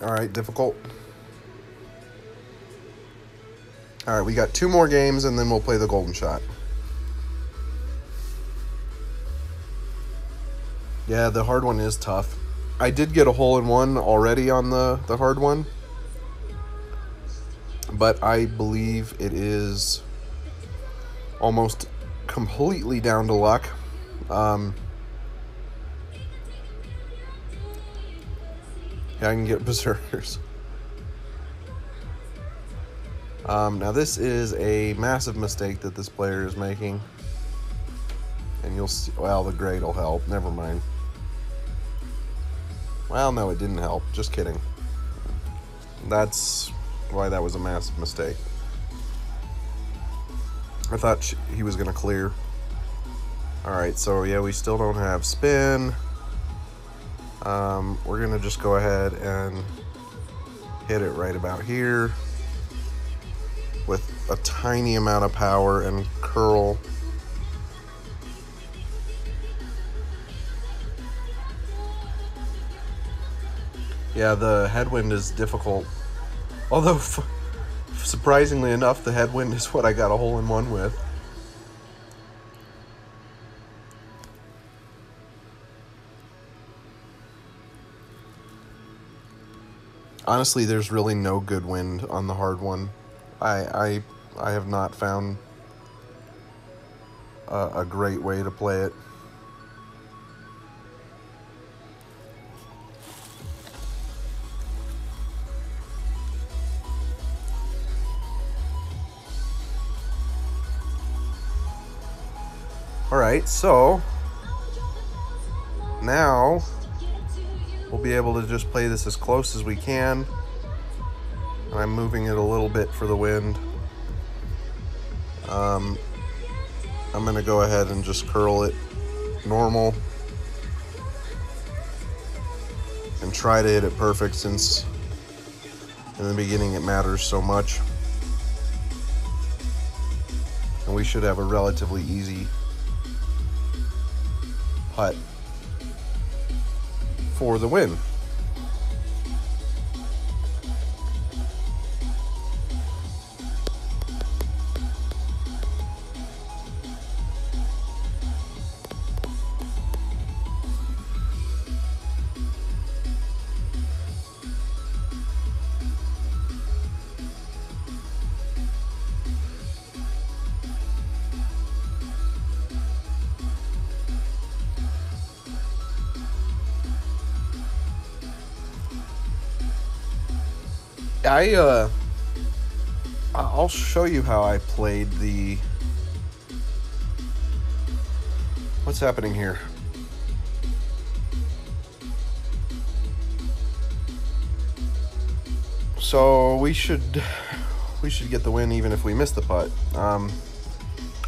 All right, difficult. All right, we got 2 more games, and then we'll play the golden shot. Yeah, the hard one is tough. I did get a hole-in-one already on the hard one, but I believe it is almost completely down to luck. Yeah, I can get berserkers. Now this is a massive mistake that this player is making. And you'll see, well, the grade will help. Never mind. Well, no, it didn't help. Just kidding. That's why that was a massive mistake. I thought he was going to clear. Alright, so yeah, we still don't have spin. We're going to just go ahead and hit it right about here with a tiny amount of power and curl. Yeah, the headwind is difficult. Although, surprisingly enough, the headwind is what I got a hole-in-one with. Honestly, there's really no good wind on the hard one. I have not found a great way to play it. Alright, so now we'll be able to just play this as close as we can. And I'm moving it a little bit for the wind. I'm going to go ahead and just curl it normal and try to hit it perfect, since in the beginning it matters so much. And we should have a relatively easy putt for the win. I'll show you how I played the... What's happening here? So we should get the win even if we miss the putt.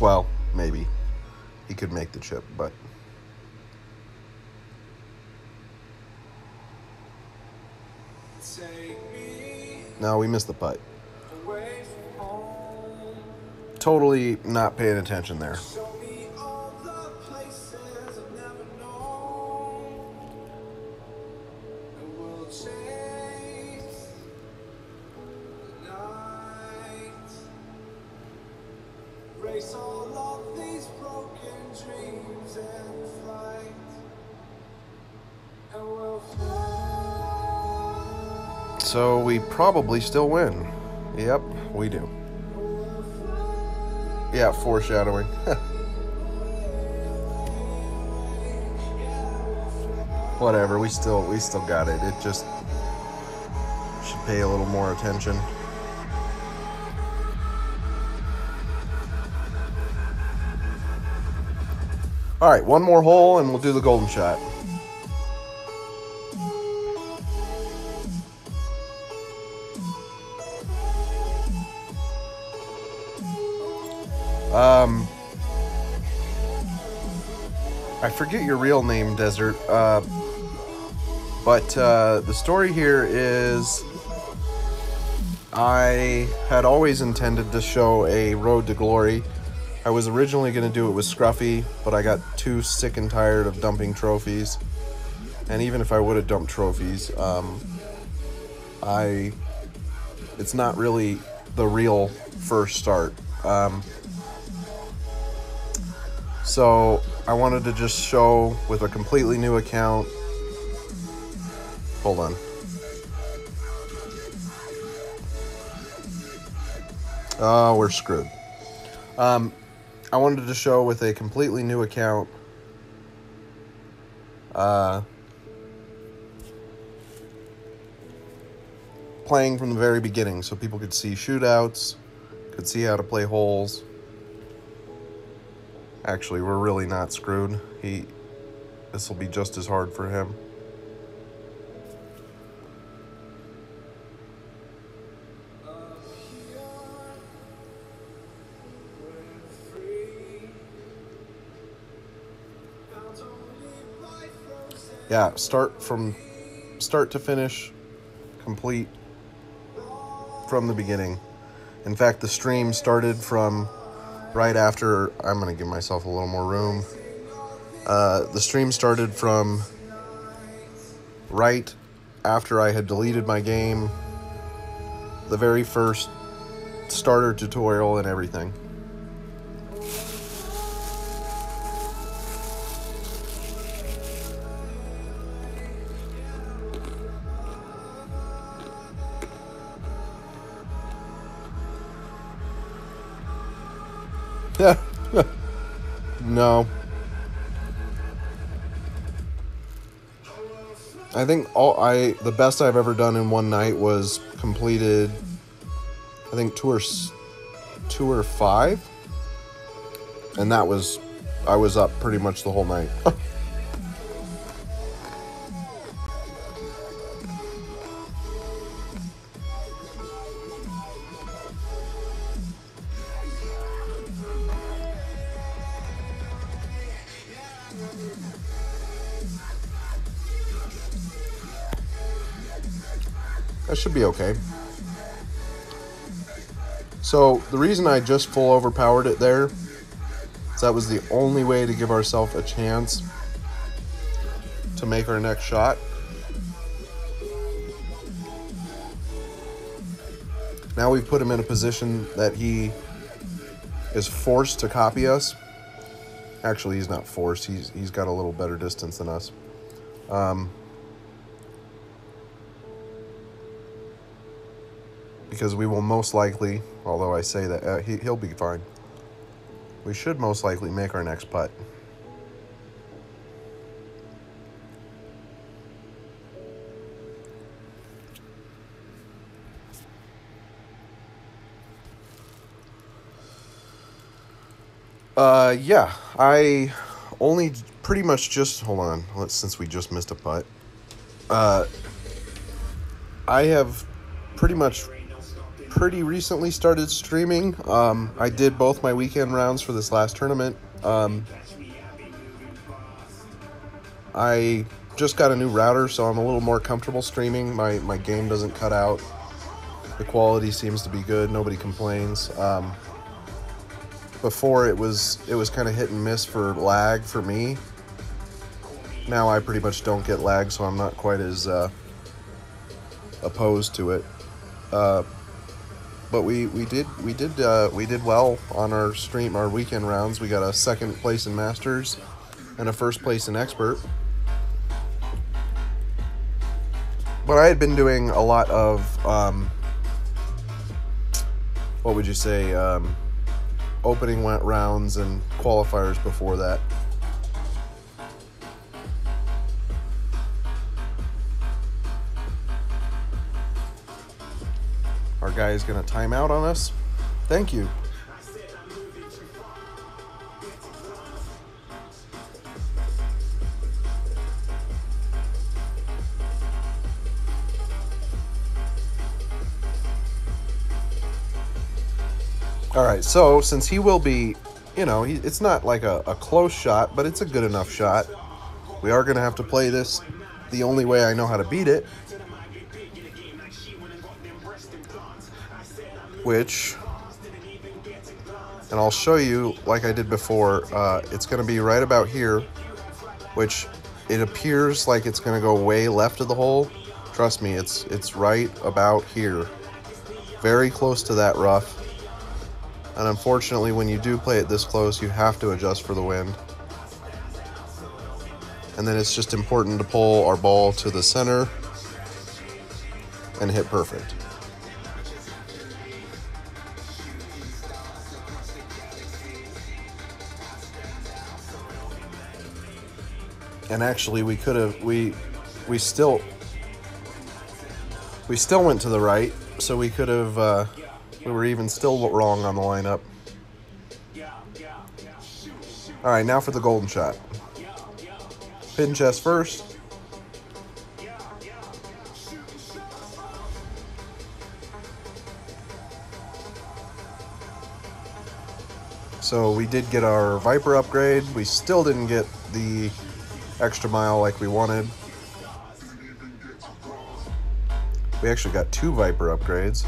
Well, maybe he could make the chip, but no, we missed the putt. Totally not paying attention there. So we probably still win. Yep, we do. Yeah, foreshadowing. Whatever, we still got it. It just should pay a little more attention. All right, one more hole and we'll do the golden shot. I forget your real name, Desert, but the story here is I had always intended to show a Road to Glory. I was originally going to do it with Scruffy, but I got too sick and tired of dumping trophies. And even if I would have dumped trophies, it's not really the real first start. So I wanted to just show with a completely new account. Hold on. Oh, we're screwed. I wanted to show with a completely new account. Playing from the very beginning, so people could see shootouts, could see how to play holes. Actually, we're really not screwed. This will be just as hard for him. Yeah, start to finish, complete from the beginning. In fact, the stream started from right after. I'm going to give myself a little more room. The stream started from right after I had deleted my game, the very first starter tutorial and everything. No. I think the best I've ever done in one night was completed, I think tour 5, and I was up pretty much the whole night. That should be okay. So the reason I just full overpowered it there is that was the only way to give ourselves a chance to make our next shot. Now we've put him in a position that he is forced to copy us. Actually, he's not forced. He's got a little better distance than us. Because we will most likely, although I say that he'll be fine, we should most likely make our next putt. Yeah, I only pretty much just, hold on, since we just missed a putt. I have pretty recently started streaming. I did both my weekend rounds for this last tournament. I just got a new router, so I'm a little more comfortable streaming. My game doesn't cut out. The quality seems to be good. Nobody complains. Before it was kind of hit and miss for lag for me. Now I pretty much don't get lag, so I'm not quite as opposed to it. But we did well on our weekend rounds. We got a second place in Masters and a first place in Expert. But I had been doing a lot of what would you say, opening rounds and qualifiers before that. Our guy is going to time out on us. Thank you. All right, so since he will be, it's not like a close shot, but it's a good enough shot. We are going to have to play this the only way I know how to beat it. Which, and I'll show you like I did before, it's going to be right about here, which it appears like it's going to go way left of the hole. Trust me, it's right about here very close to that rough. And unfortunately, when you do play it this close, you have to adjust for the wind. And then it's just important to pull our ball to the center and hit perfect. And actually, we could have, we still went to the right, so we could have, we were even still wrong on the lineup. All right, now for the golden shot. Pin chest first. So we did get our Viper upgrade. We still didn't get the extra mile like we wanted. We actually got 2 Viper upgrades.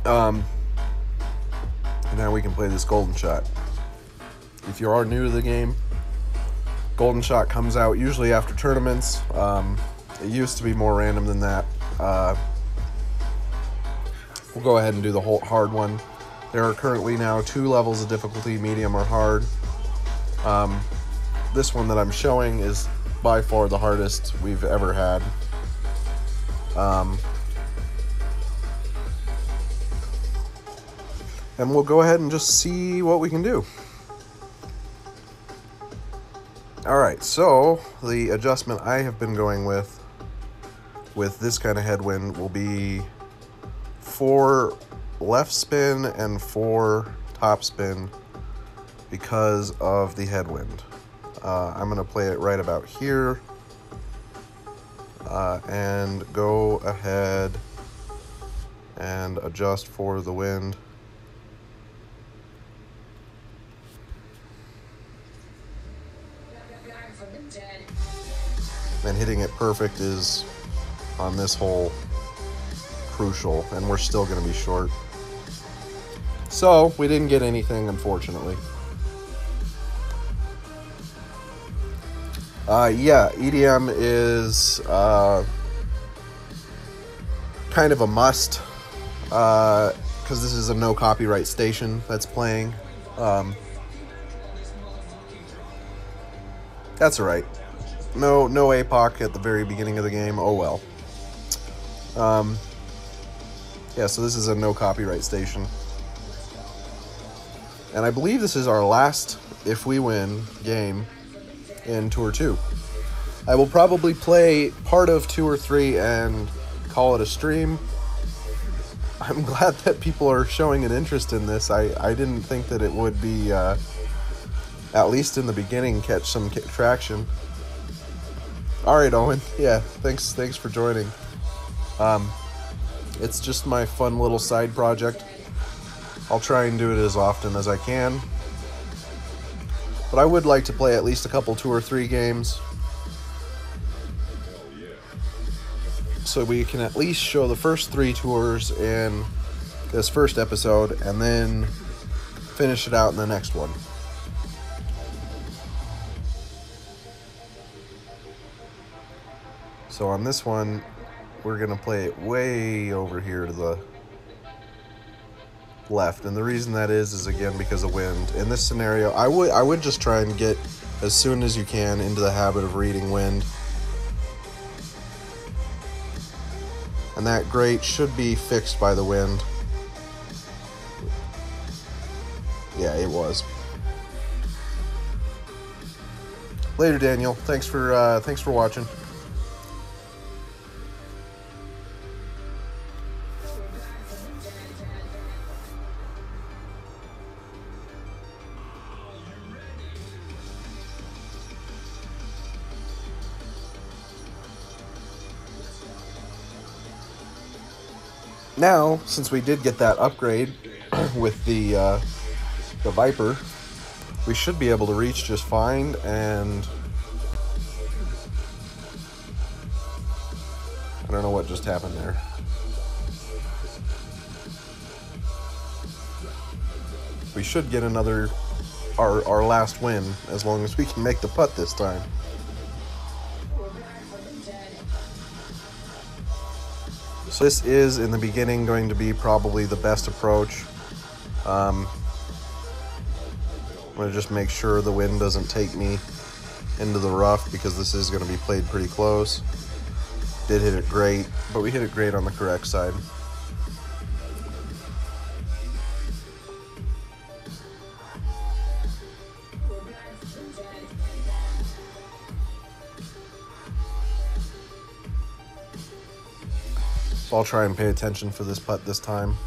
And now we can play this golden shot. If you are new to the game, golden shot comes out usually after tournaments. It used to be more random than that. We'll go ahead and do the whole hard one. There are currently now 2 levels of difficulty, medium or hard. This one that I'm showing is by far the hardest we've ever had. And we'll go ahead and just see what we can do. Alright, so the adjustment I have been going with this kind of headwind will be 4 left spin and 4 top spin because of the headwind. I'm going to play it right about here and go ahead and adjust for the wind. And hitting it perfect is, on this hole, crucial, and we're still going to be short. So, we didn't get anything, unfortunately. Yeah, EDM is kind of a must, because this is a no copyright station that's playing. That's alright. No APOC at the very beginning of the game. Oh well. Yeah, so this is a no copyright station. And I believe this is our last, if we win, game in Tour 2. I will probably play part of 2 or 3 and call it a stream. I'm glad that people are showing an interest in this. I didn't think that it would be, at least in the beginning, catch some traction. Alright, Owen. Yeah, thanks for joining. It's just my fun little side project. I'll try and do it as often as I can. But I would like to play at least a couple 2 or 3 games, so we can at least show the first 3 tours in this first episode, and then finish it out in the next one. So on this one, we're going to play it way over here to the left, and the reason that is again because of wind. In this scenario, I would just try and get, as soon as you can, into the habit of reading wind. And that grate should be fixed by the wind. Yeah, it was. Later, Daniel. Thanks for watching. Now, since we did get that upgrade with the Viper, we should be able to reach just fine, and I don't know what just happened there. We should get our last win, as long as we can make the putt this time. So this is, in the beginning, going to be probably the best approach. I'm going to just make sure the wind doesn't take me into the rough, because this is going to be played pretty close. Did hit it great, but we hit it great on the correct side. So I'll try and pay attention for this putt this time.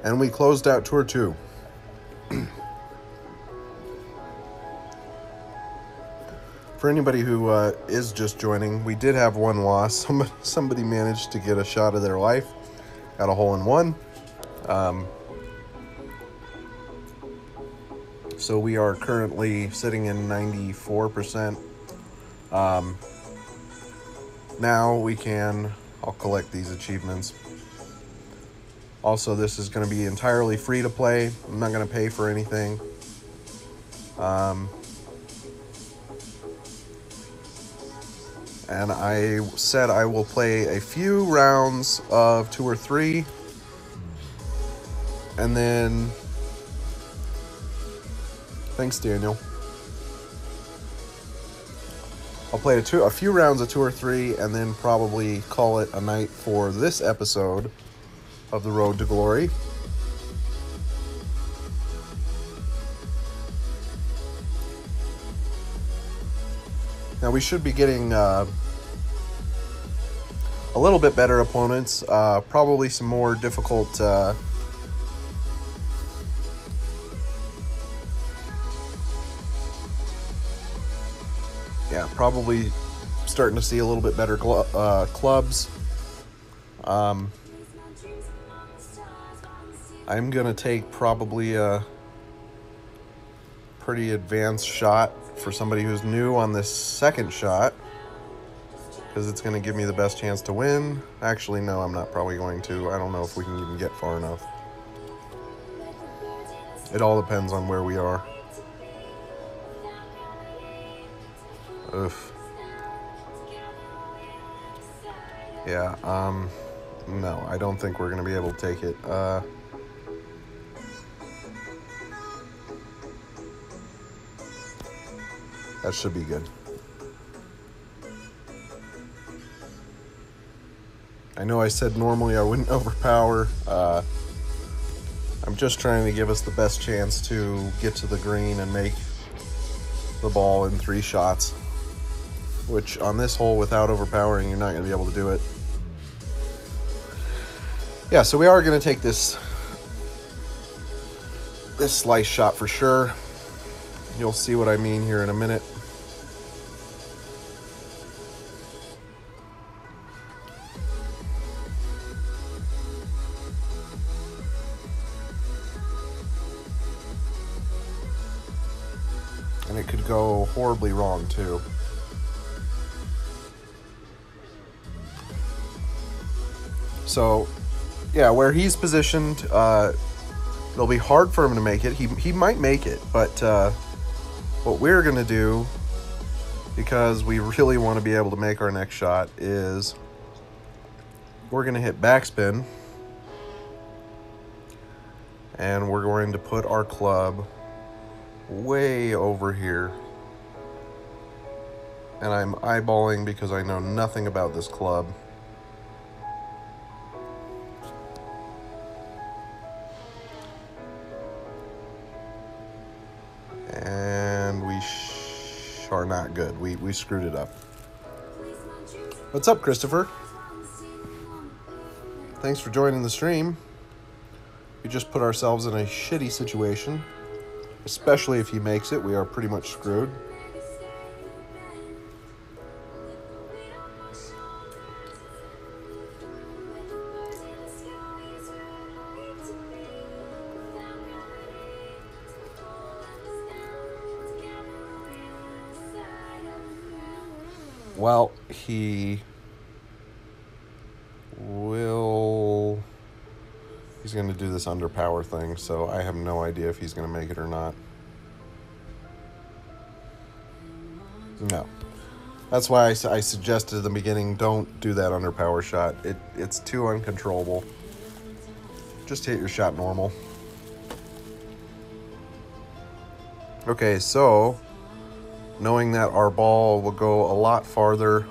And we closed out Tour 2. For anybody who is just joining, we did have one loss. Somebody managed to get a shot of their life. Got a hole-in-one. So we are currently sitting in 94%. Now we can... I'll collect these achievements. Also, this is going to be entirely free to play. I'm not going to pay for anything. And I said I will play a few rounds of 2 or 3. And then... Thanks, Daniel. I'll play a few rounds of 2 or 3, and then probably call it a night for this episode of the Road to Glory. Now we should be getting a little bit better opponents, probably some more difficult yeah, probably starting to see a little bit better clubs. I'm going to take probably a pretty advanced shot for somebody who's new on this second shot, because it's going to give me the best chance to win. Actually, no, I'm not probably going to. I don't know if we can even get far enough. It all depends on where we are. Oof. Yeah, no, I don't think we're going to be able to take it. That should be good. I know I said normally I wouldn't overpower. I'm just trying to give us the best chance to get to the green and make the ball in 3 shots. Which, on this hole, without overpowering, you're not going to be able to do it. Yeah, so we are going to take this slice shot for sure. You'll see what I mean here in a minute. And it could go horribly wrong, too. So, yeah, where he's positioned, it'll be hard for him to make it. He might make it, but what we're going to do, because we really want to be able to make our next shot, is we're going to hit backspin, and we're going to put our club way over here. And I'm eyeballing because I know nothing about this club. And we are not good. We screwed it up. What's up, Christopher? Thanks for joining the stream. We just put ourselves in a shitty situation, especially if he makes it. We are pretty much screwed. Well, he's going to do this underpower thing, so I have no idea if he's going to make it or not. No. That's why I suggested at the beginning, don't do that underpower shot. It's too uncontrollable. Just hit your shot normal. Okay, so knowing that our ball will go a lot farther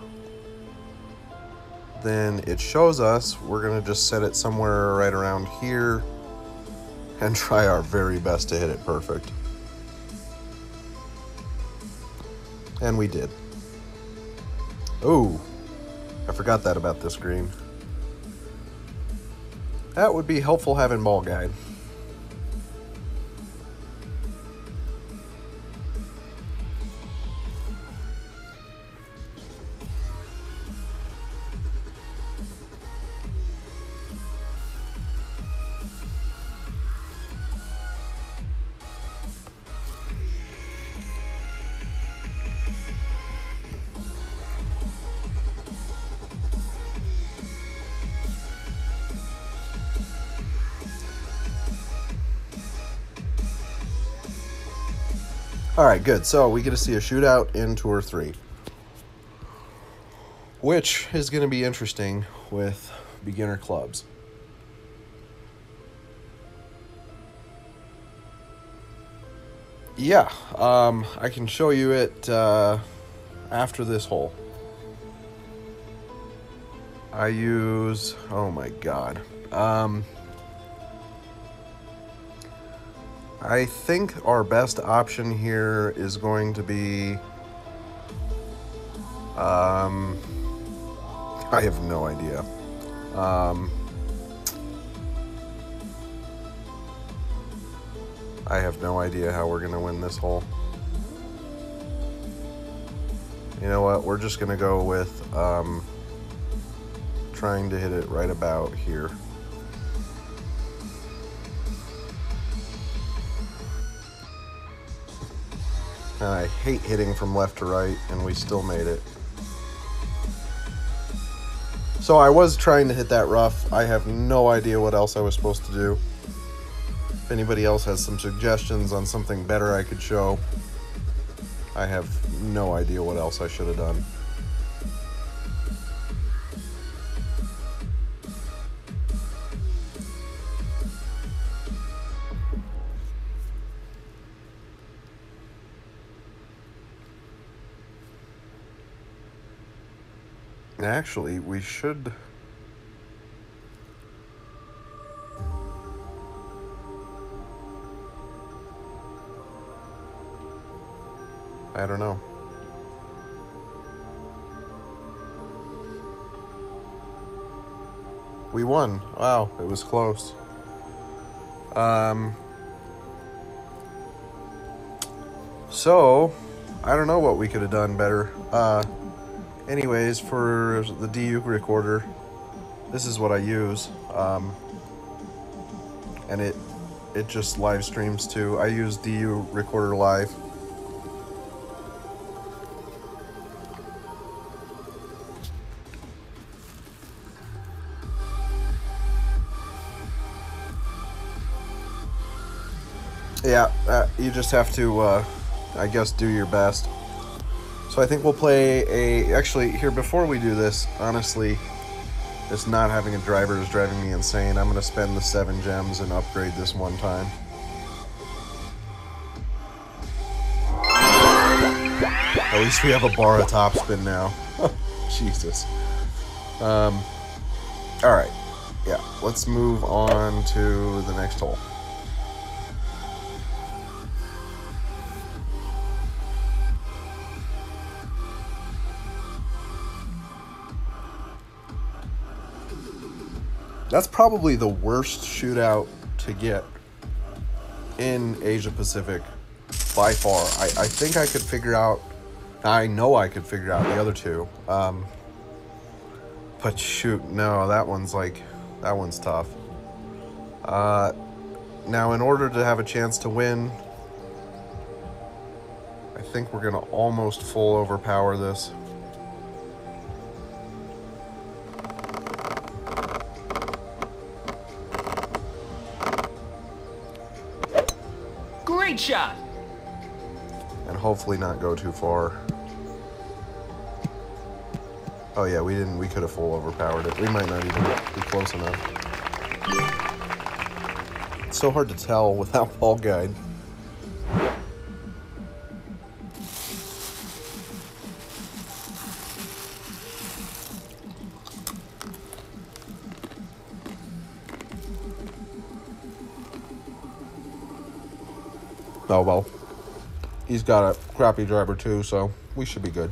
than it shows us, we're going to just set it somewhere right around here and try our very best to hit it perfect. And we did. Oh, I forgot that about this green. That would be helpful having ball guide. All right, good. So we get to see a shootout in Tour 3, which is going to be interesting with beginner clubs. Yeah, I can show you it after this hole. I use, oh my God. I think our best option here is going to be, I have no idea. I have no idea how we're going to win this hole. You know what? We're just going to go with trying to hit it right about here. And I hate hitting from left to right, and we still made it. So I was trying to hit that rough. I have no idea what else I was supposed to do. If anybody else has some suggestions on something better I could show, I have no idea what else I should have done. Actually, we should... I don't know. We won. Wow, it was close. So, I don't know what we could have done better. Anyways, for the DU recorder, this is what I use, and it just live streams too. I use DU Recorder Live. Yeah, you just have to, I guess, do your best. So I think we'll play actually, here, before we do this, honestly, this not having a driver is driving me insane. I'm going to spend the 7 gems and upgrade this one time. At least we have a bar of topspin now. Jesus. Alright. Yeah, let's move on to the next hole. That's probably the worst shootout to get in Asia Pacific by far. I think I could figure out, I know I could figure out the other two. But shoot, no, that one's tough. Now, in order to have a chance to win, I think we're going to almost full overpower this. Great shot! And hopefully not go too far. Oh yeah, we could have full overpowered it. We might not even be close enough. It's so hard to tell without ball guide. Oh well. He's got a crappy driver too, so we should be good.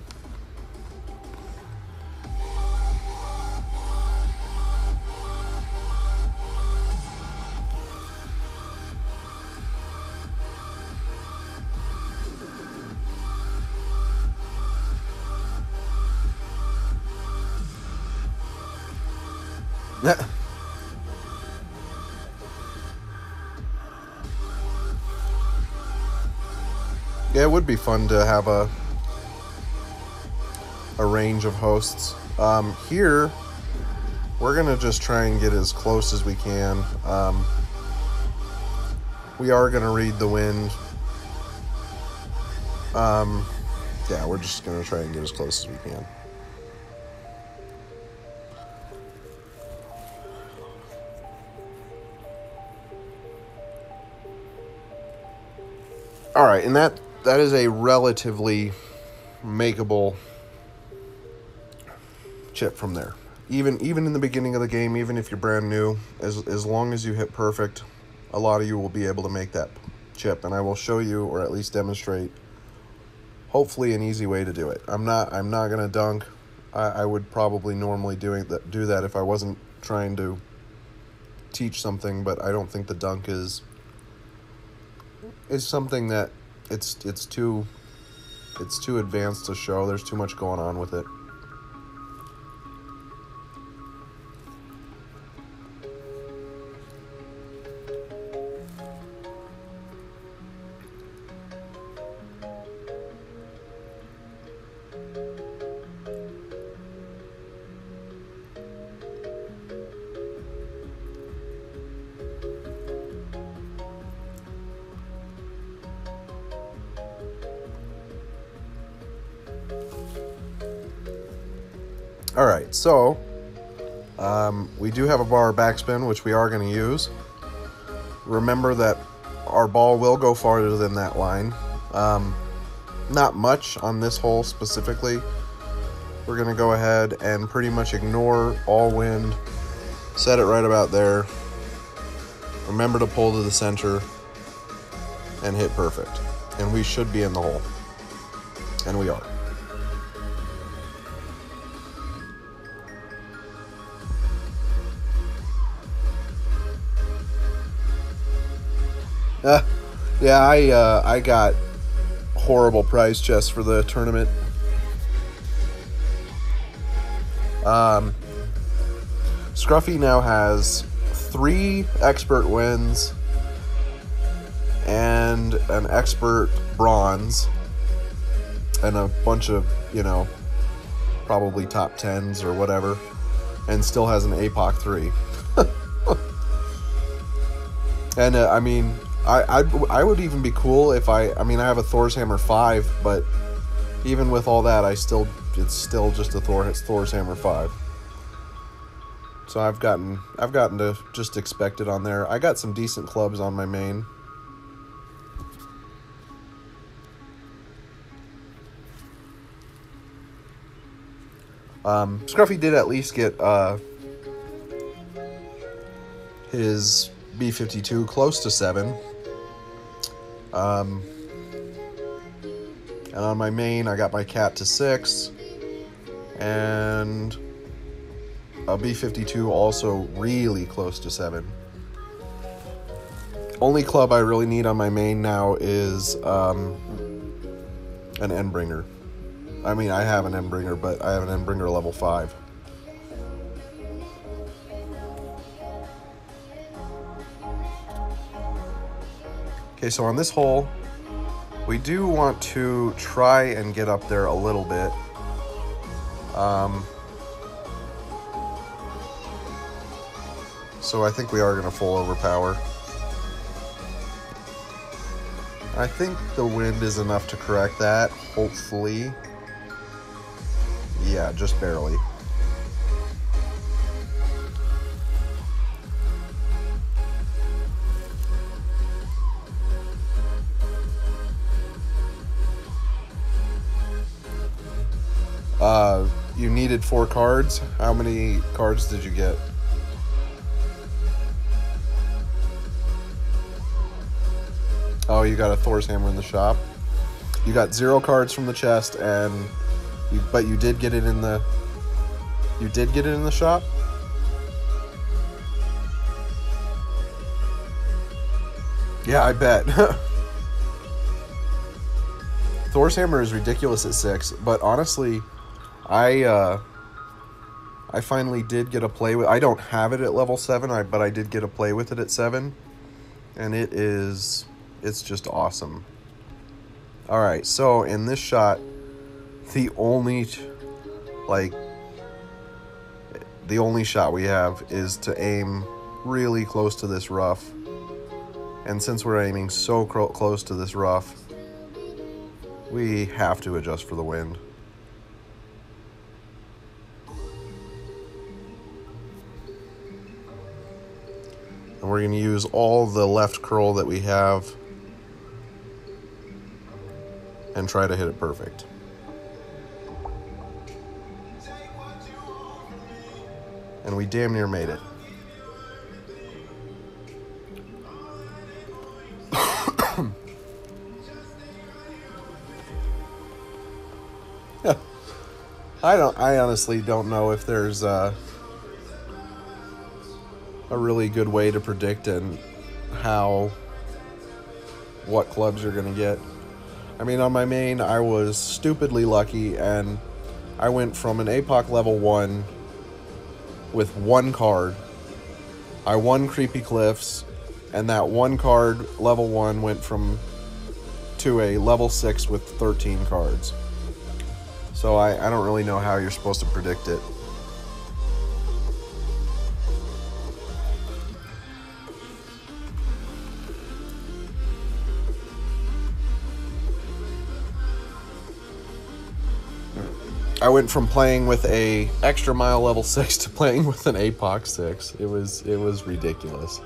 Yeah, it would be fun to have a range of hosts. Here, we're going to just try and get as close as we can. We are going to read the wind. Yeah, we're just going to try and get as close as we can. All right, and that is a relatively makeable chip from there. Even in the beginning of the game, even if you're brand new, as long as you hit perfect, a lot of you will be able to make that chip, and I will show you, or at least demonstrate, hopefully an easy way to do it. I'm not gonna dunk. I would probably normally do that if I wasn't trying to teach something, but I don't think the dunk is something that it's too advanced to show. There's too much going on with it. All right, so we do have a bar backspin, which we are going to use. Remember that our ball will go farther than that line. Not much on this hole specifically. We're going to go ahead and pretty much ignore all wind, set it right about there. Remember to pull to the center and hit perfect. And we should be in the hole. And we are. Yeah, I got horrible prize chests for the tournament. Scruffy now has 3 expert wins and an expert bronze and a bunch of, probably top 10s or whatever, and still has an APOC 3. And I mean, I would even be cool if I have a Thor's Hammer 5, but even with all that, it's still just a Thor's Hammer 5. So I've gotten to just expect it on there. I got some decent clubs on my main. Scruffy did at least get his B52 close to 7. And on my main, I got my cat to 6, and a B52 also really close to 7. Only club I really need on my main now is an Endbringer. I mean, I have an Endbringer, but I have an Endbringer level 5. Okay, so on this hole, we do want to try and get up there a little bit. So I think we are going to full overpower. I think the wind is enough to correct that, hopefully. Yeah, just barely. You needed 4 cards. How many cards did you get? Oh, you got a Thor's hammer in the shop. You got 0 cards from the chest, and but you did get it in the. You did get it in the shop. Yeah, I bet. Thor's hammer is ridiculous at 6, but honestly, I finally did get a play with. I don't have it at level 7, but I did get a play with it at 7, and it's just awesome. All right, so in this shot, the only shot we have is to aim really close to this rough, and since we're aiming so close to this rough, we have to adjust for the wind. And we're going to use all the left curl that we have and try to hit it perfect. And we damn near made it. I honestly don't know if there's a really good way to predict and what clubs you're going to get. I mean, on my main, I was stupidly lucky, and I went from an APOC level 1 with 1 card. I won Creepy Cliffs, and that 1 card, level 1, went to a level 6 with 13 cards. So I don't really know how you're supposed to predict it. I went from playing with a extra mile level 6 to playing with an APOC 6. It was ridiculous.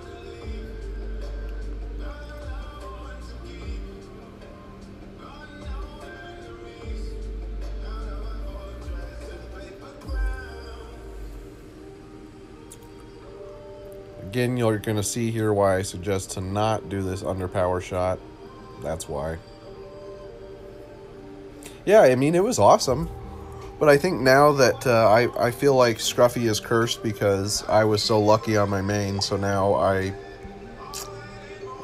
Again, you're going to see here why I suggest to not do this underpower shot. That's why. Yeah, I mean, it was awesome. But I think now that I feel like Scruffy is cursed because I was so lucky on my main, so now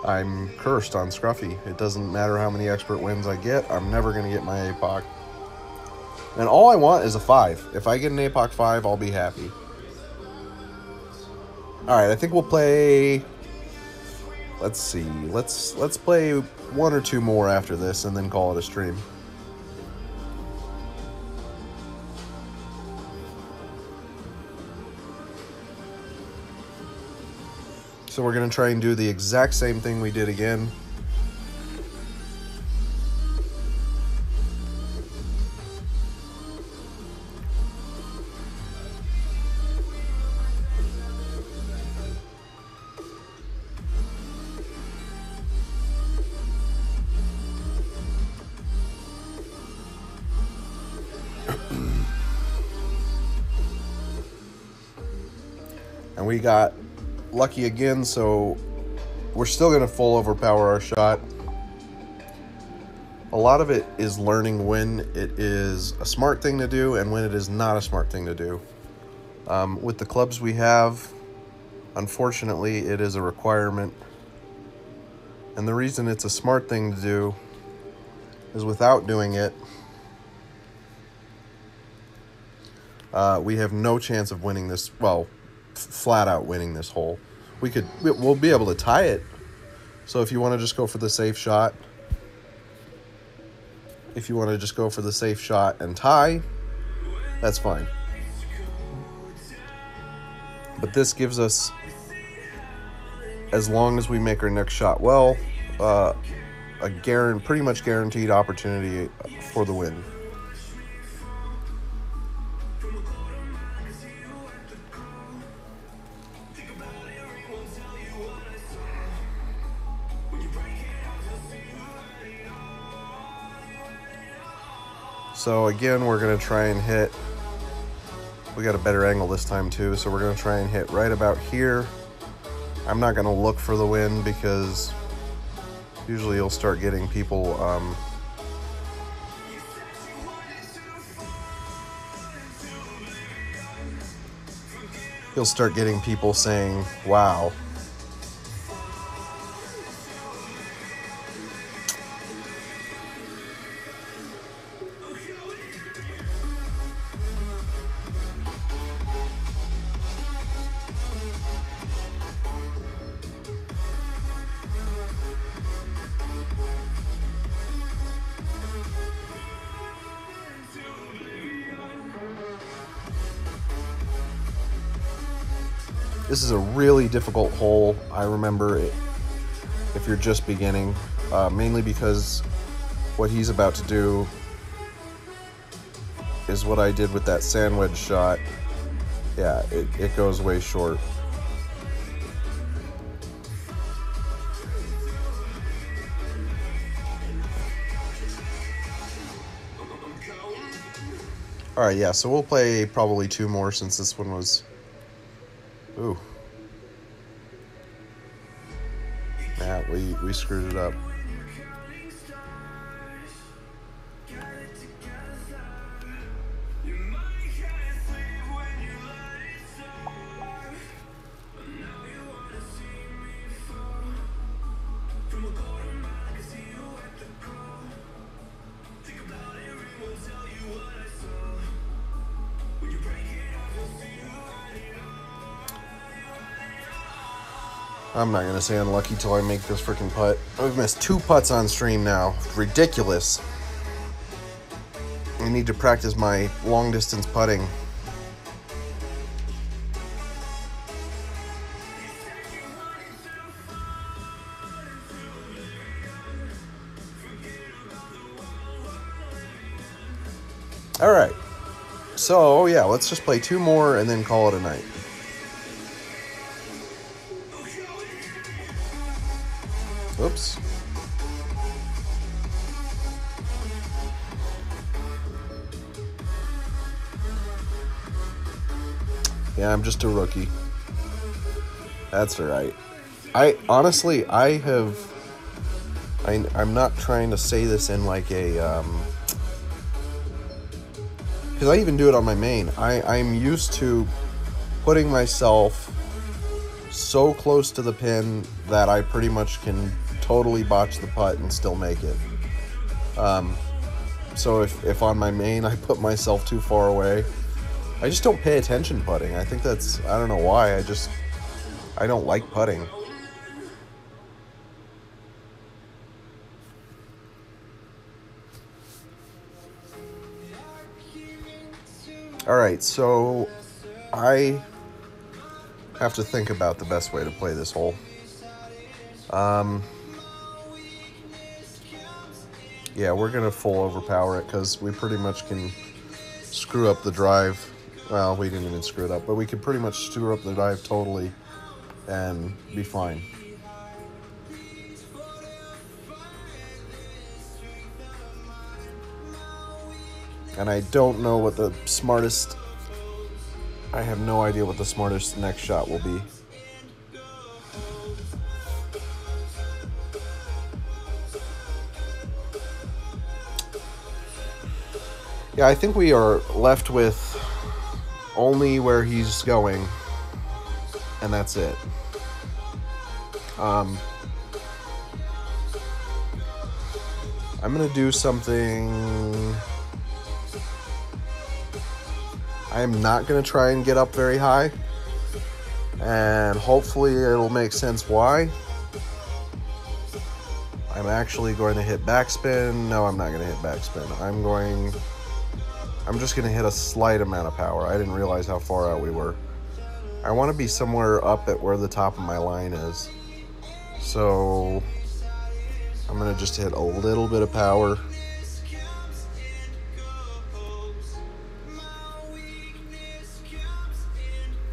I'm cursed on Scruffy. It doesn't matter how many expert wins I get, I'm never going to get my APOC. And all I want is a 5. If I get an APOC 5, I'll be happy. Alright, I think we'll play... Let's see. Let's play 1 or 2 more after this and then call it a stream. So we're going to try and do the exact same thing we did again. And we got lucky again, so we're still going to full overpower our shot. A lot of it is learning when it is a smart thing to do and when it is not a smart thing to do. With the clubs we have, unfortunately, it is a requirement And the reason it's a smart thing to do is without doing it, we have no chance of winning this, well, flat out winning this hole. We'll be able to tie it. So if you want to just go for the safe shot, and tie, that's fine. But this gives us, as long as we make our next shot well, a pretty much guaranteed opportunity for the win. So again, we're going to try and hit, we got a better angle this time too, so we're going to try and hit right about here. I'm not going to look for the wind because usually you'll start getting people, saying, wow. This is a really difficult hole. I remember it if you're just beginning, mainly because what he's about to do is what I did with that sand wedge shot. Yeah, it goes way short. All right, yeah, so we'll play probably 2 more since this one was... Ooh. Yeah, we screwed it up. I'm not going to say unlucky till I make this freaking putt. I've missed 2 putts on stream now. Ridiculous. I need to practice my long distance putting. All right. So, yeah, let's just play 2 more and then call it a night. Oops. Yeah, I'm just a rookie. That's all right. I'm not trying to say this in like a, because I even do it on my main. I'm used to putting myself so close to the pin that I pretty much can totally botch the putt and still make it. So if on my main I put myself too far away, I just don't pay attention putting. I think that's, I don't know why, I don't like putting. All right, so I have to think about the best way to play this hole. Yeah, we're going to full overpower it because we pretty much can screw up the drive. Well, we didn't even screw it up, but we could pretty much screw up the drive totally and be fine. And I don't know what the smartest... I have no idea what the smartest next shot will be. Yeah, I think we are left with only where he's going, and that's it. I'm going to do something. I am not going to try and get up very high. And hopefully it'll make sense why. I'm actually going to hit backspin. No, I'm not going to hit backspin. I'm just going to hit a slight amount of power. I didn't realize how far out we were. I want to be somewhere up at where the top of my line is. So I'm going to just hit a little bit of power.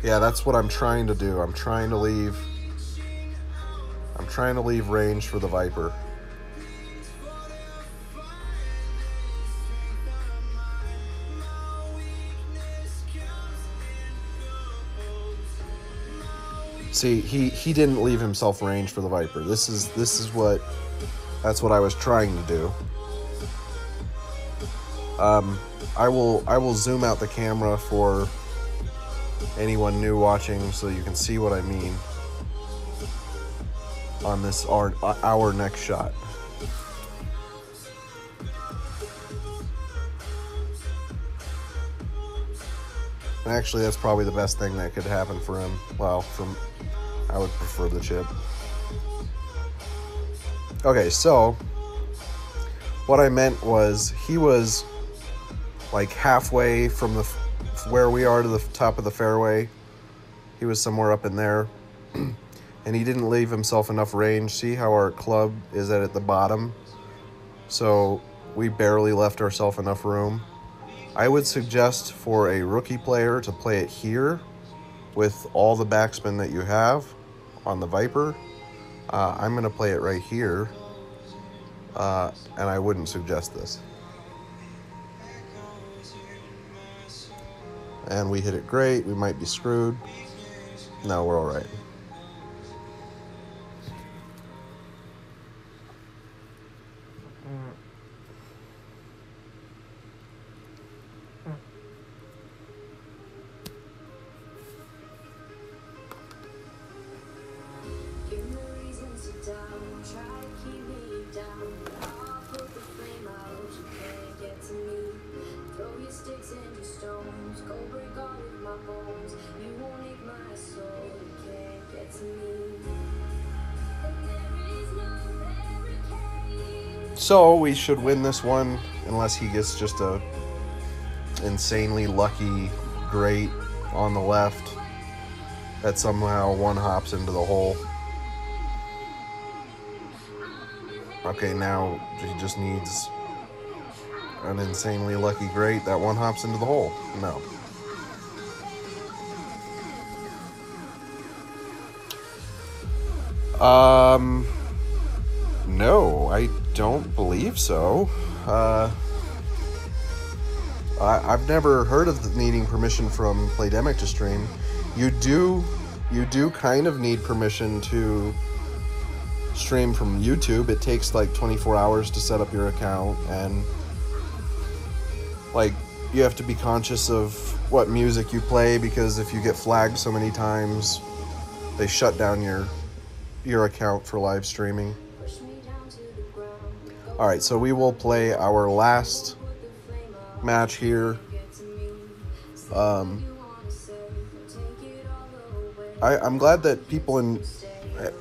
Yeah, that's what I'm trying to do. I'm trying to leave range for the Viper. See, he didn't leave himself range for the Viper. That's what I was trying to do. I will zoom out the camera for anyone new watching so you can see what I mean on this our next shot. And actually, that's probably the best thing that could happen for him. Well, I would prefer the chip. Okay, so what I meant was he was like halfway from where we are to the top of the fairway. He was somewhere up in there. And he didn't leave himself enough range. See how our club is at the bottom? So we barely left ourselves enough room. I would suggest for a rookie player to play it here with all the backspin that you have on the Viper. I'm going to play it right here. And I wouldn't suggest this. And we hit it great. We might be screwed. No, we're all right. So we should win this one unless he gets just a insanely lucky great on the left that somehow one hops into the hole. Okay, now he just needs an insanely lucky great that one hops into the hole. No. No, I don't believe so. I've never heard of needing permission from Playdemic to stream. You do kind of need permission to stream from YouTube. It takes like 24 hours to set up your account, and like you have to be conscious of what music you play, because if you get flagged so many times, they shut down your account for live streaming. All right, so we will play our last match here. I'm glad that people it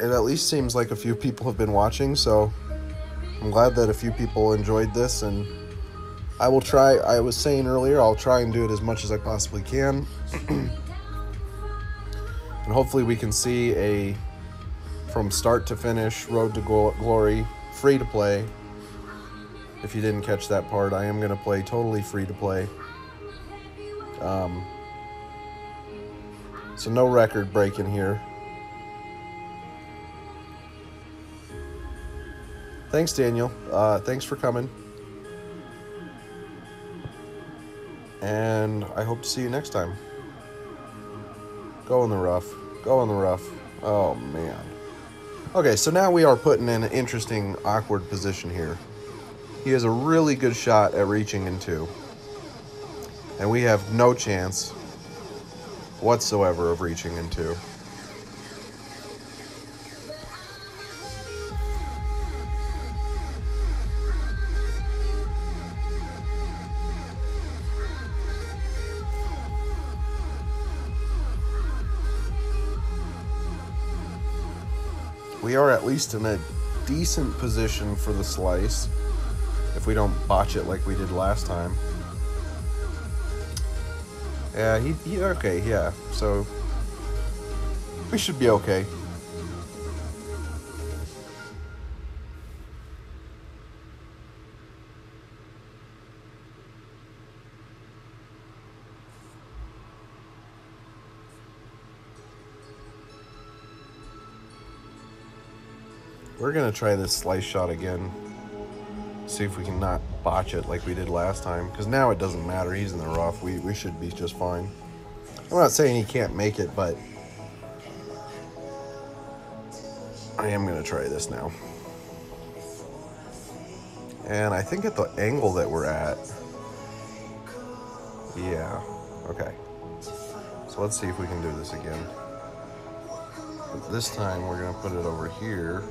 at least seems like a few people have been watching, so I'm glad that a few people enjoyed this, and I will try. I was saying earlier, I'll try and do it as much as I possibly can. And hopefully we can see a from start to finish Road to Glory free to play. If you didn't catch that part, I am going to play totally free to play. So no record breaking here. Thanks, Daniel. Thanks for coming. And I hope to see you next time. Go in the rough. Go in the rough. Oh, man. Okay, so now we are put in an interesting, awkward position here. He has a really good shot at reaching in two. And we have no chance whatsoever of reaching in two. we are at least in a decent position for the slice if we don't botch it like we did last time. Yeah, he okay, yeah. So we should be okay. We're gonna try this slice shot again. See if we can not botch it like we did last time. Because now it doesn't matter. He's in the rough. We should be just fine. I'm not saying he can't make it, but I am gonna try this now. And I think at the angle that we're at, yeah, okay. So let's see if we can do this again. But this time we're gonna put it over here.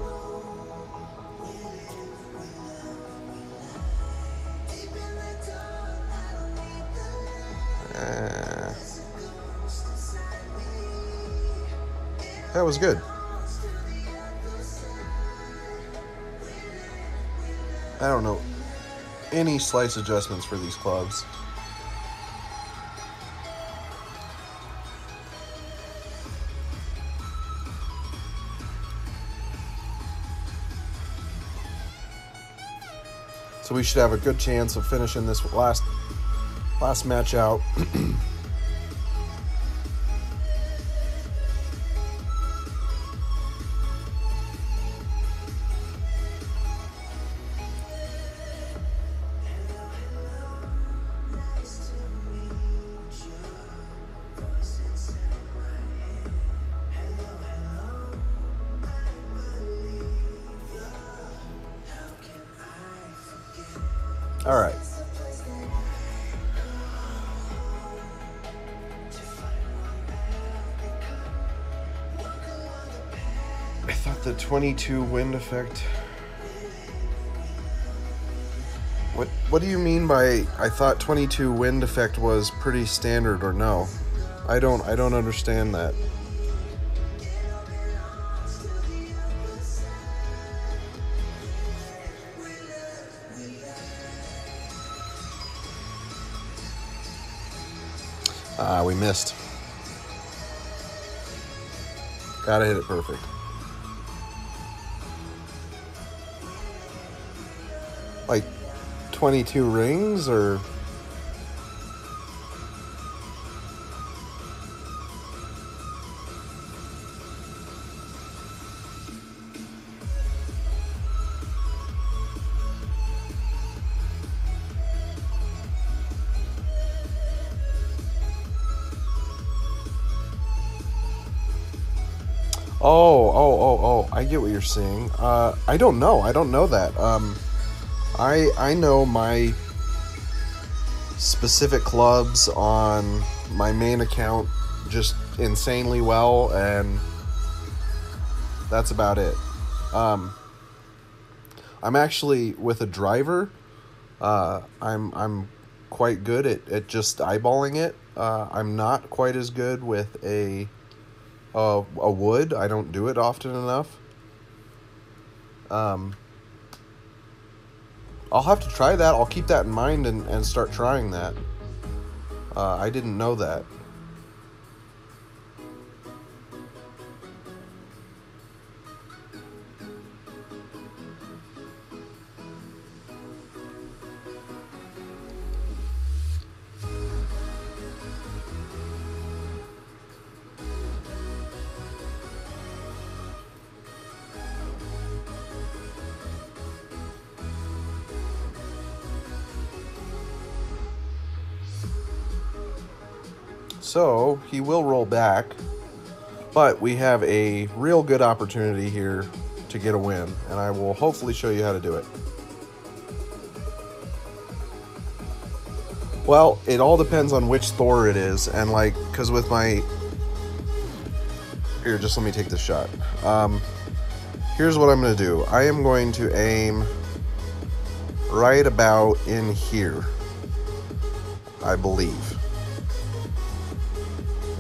That was good. I don't know any slice adjustments for these clubs. So we should have a good chance of finishing this last match out. All right. I thought the 22 wind effect. What do you mean by I thought 22 wind effect was pretty standard or no? I don't understand that. We missed. Gotta hit it perfect. Like 22 rings or... Oh, I get what you're saying. I don't know. I don't know that. I know my specific clubs on my main account just insanely well, and that's about it. I'm actually with a driver. I'm quite good at just eyeballing it. I'm not quite as good with a wood. I don't do it often enough. I'll have to try that. I'll keep that in mind and start trying that. I didn't know that. So he will roll back, but we have a real good opportunity here to get a win, and I will hopefully show you how to do it. Well, it all depends on which Thor it is, and like, because with my... Here, just let me take this shot. Here's what I'm going to do. I am going to aim right about in here, I believe.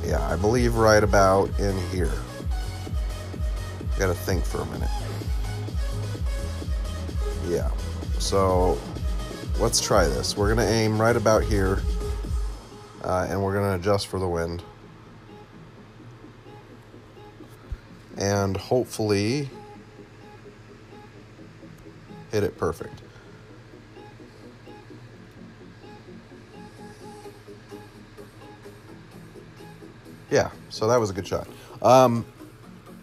Yeah, I believe right about in here. Gotta think for a minute. Yeah, so let's try this. We're gonna aim right about here, and we're gonna adjust for the wind. And hopefully hit it perfect. Yeah, so that was a good shot.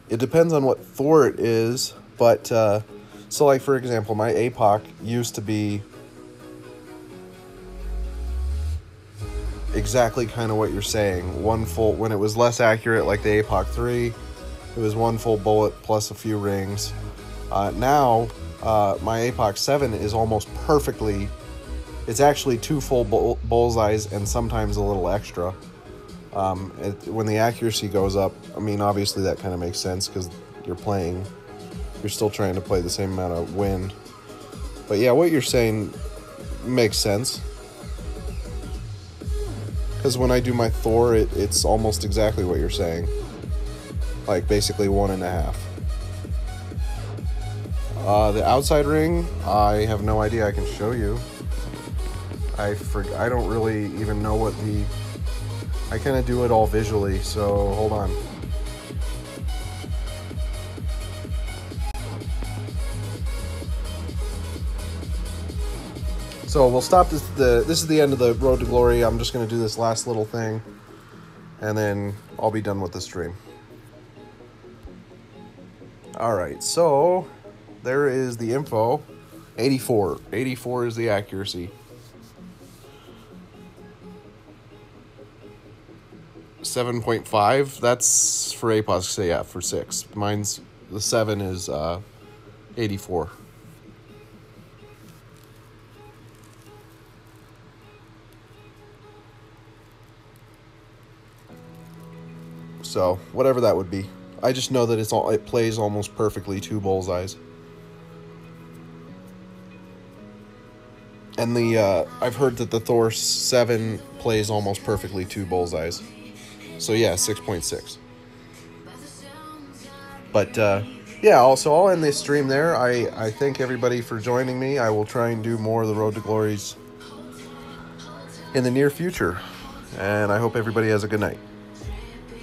It depends on what Thor it is, but so like for example, my APOC used to be exactly kind of what you're saying. One full, when it was less accurate, like the APOC 3, it was one full bullet plus a few rings. Now, my APOC 7 is almost perfectly, it's actually two full bullseyes and sometimes a little extra. When the accuracy goes up, I mean, obviously that kind of makes sense because you're still trying to play the same amount of wind. But yeah, what you're saying makes sense. Because when I do my Thor, it's almost exactly what you're saying. Like basically 1.5. The outside ring, I have no idea. I can show you. I don't really even know what I kind of do it all visually, so hold on. So we'll stop this. This is the end of the Road to Glory. I'm just going to do this last little thing, and then I'll be done with the stream. All right, so there is the info. 84. 84 is the accuracy. 7.5. That's for APOS. So yeah, for 6. Mine's the 7 is 84. So whatever that would be. I just know that it plays almost perfectly 2 bullseyes. And I've heard that the Thor 7 plays almost perfectly 2 bullseyes. So yeah, 6.6. But yeah, also I'll end this stream there. I thank everybody for joining me. I will try and do more of the Road to Glories in the near future. And I hope everybody has a good night.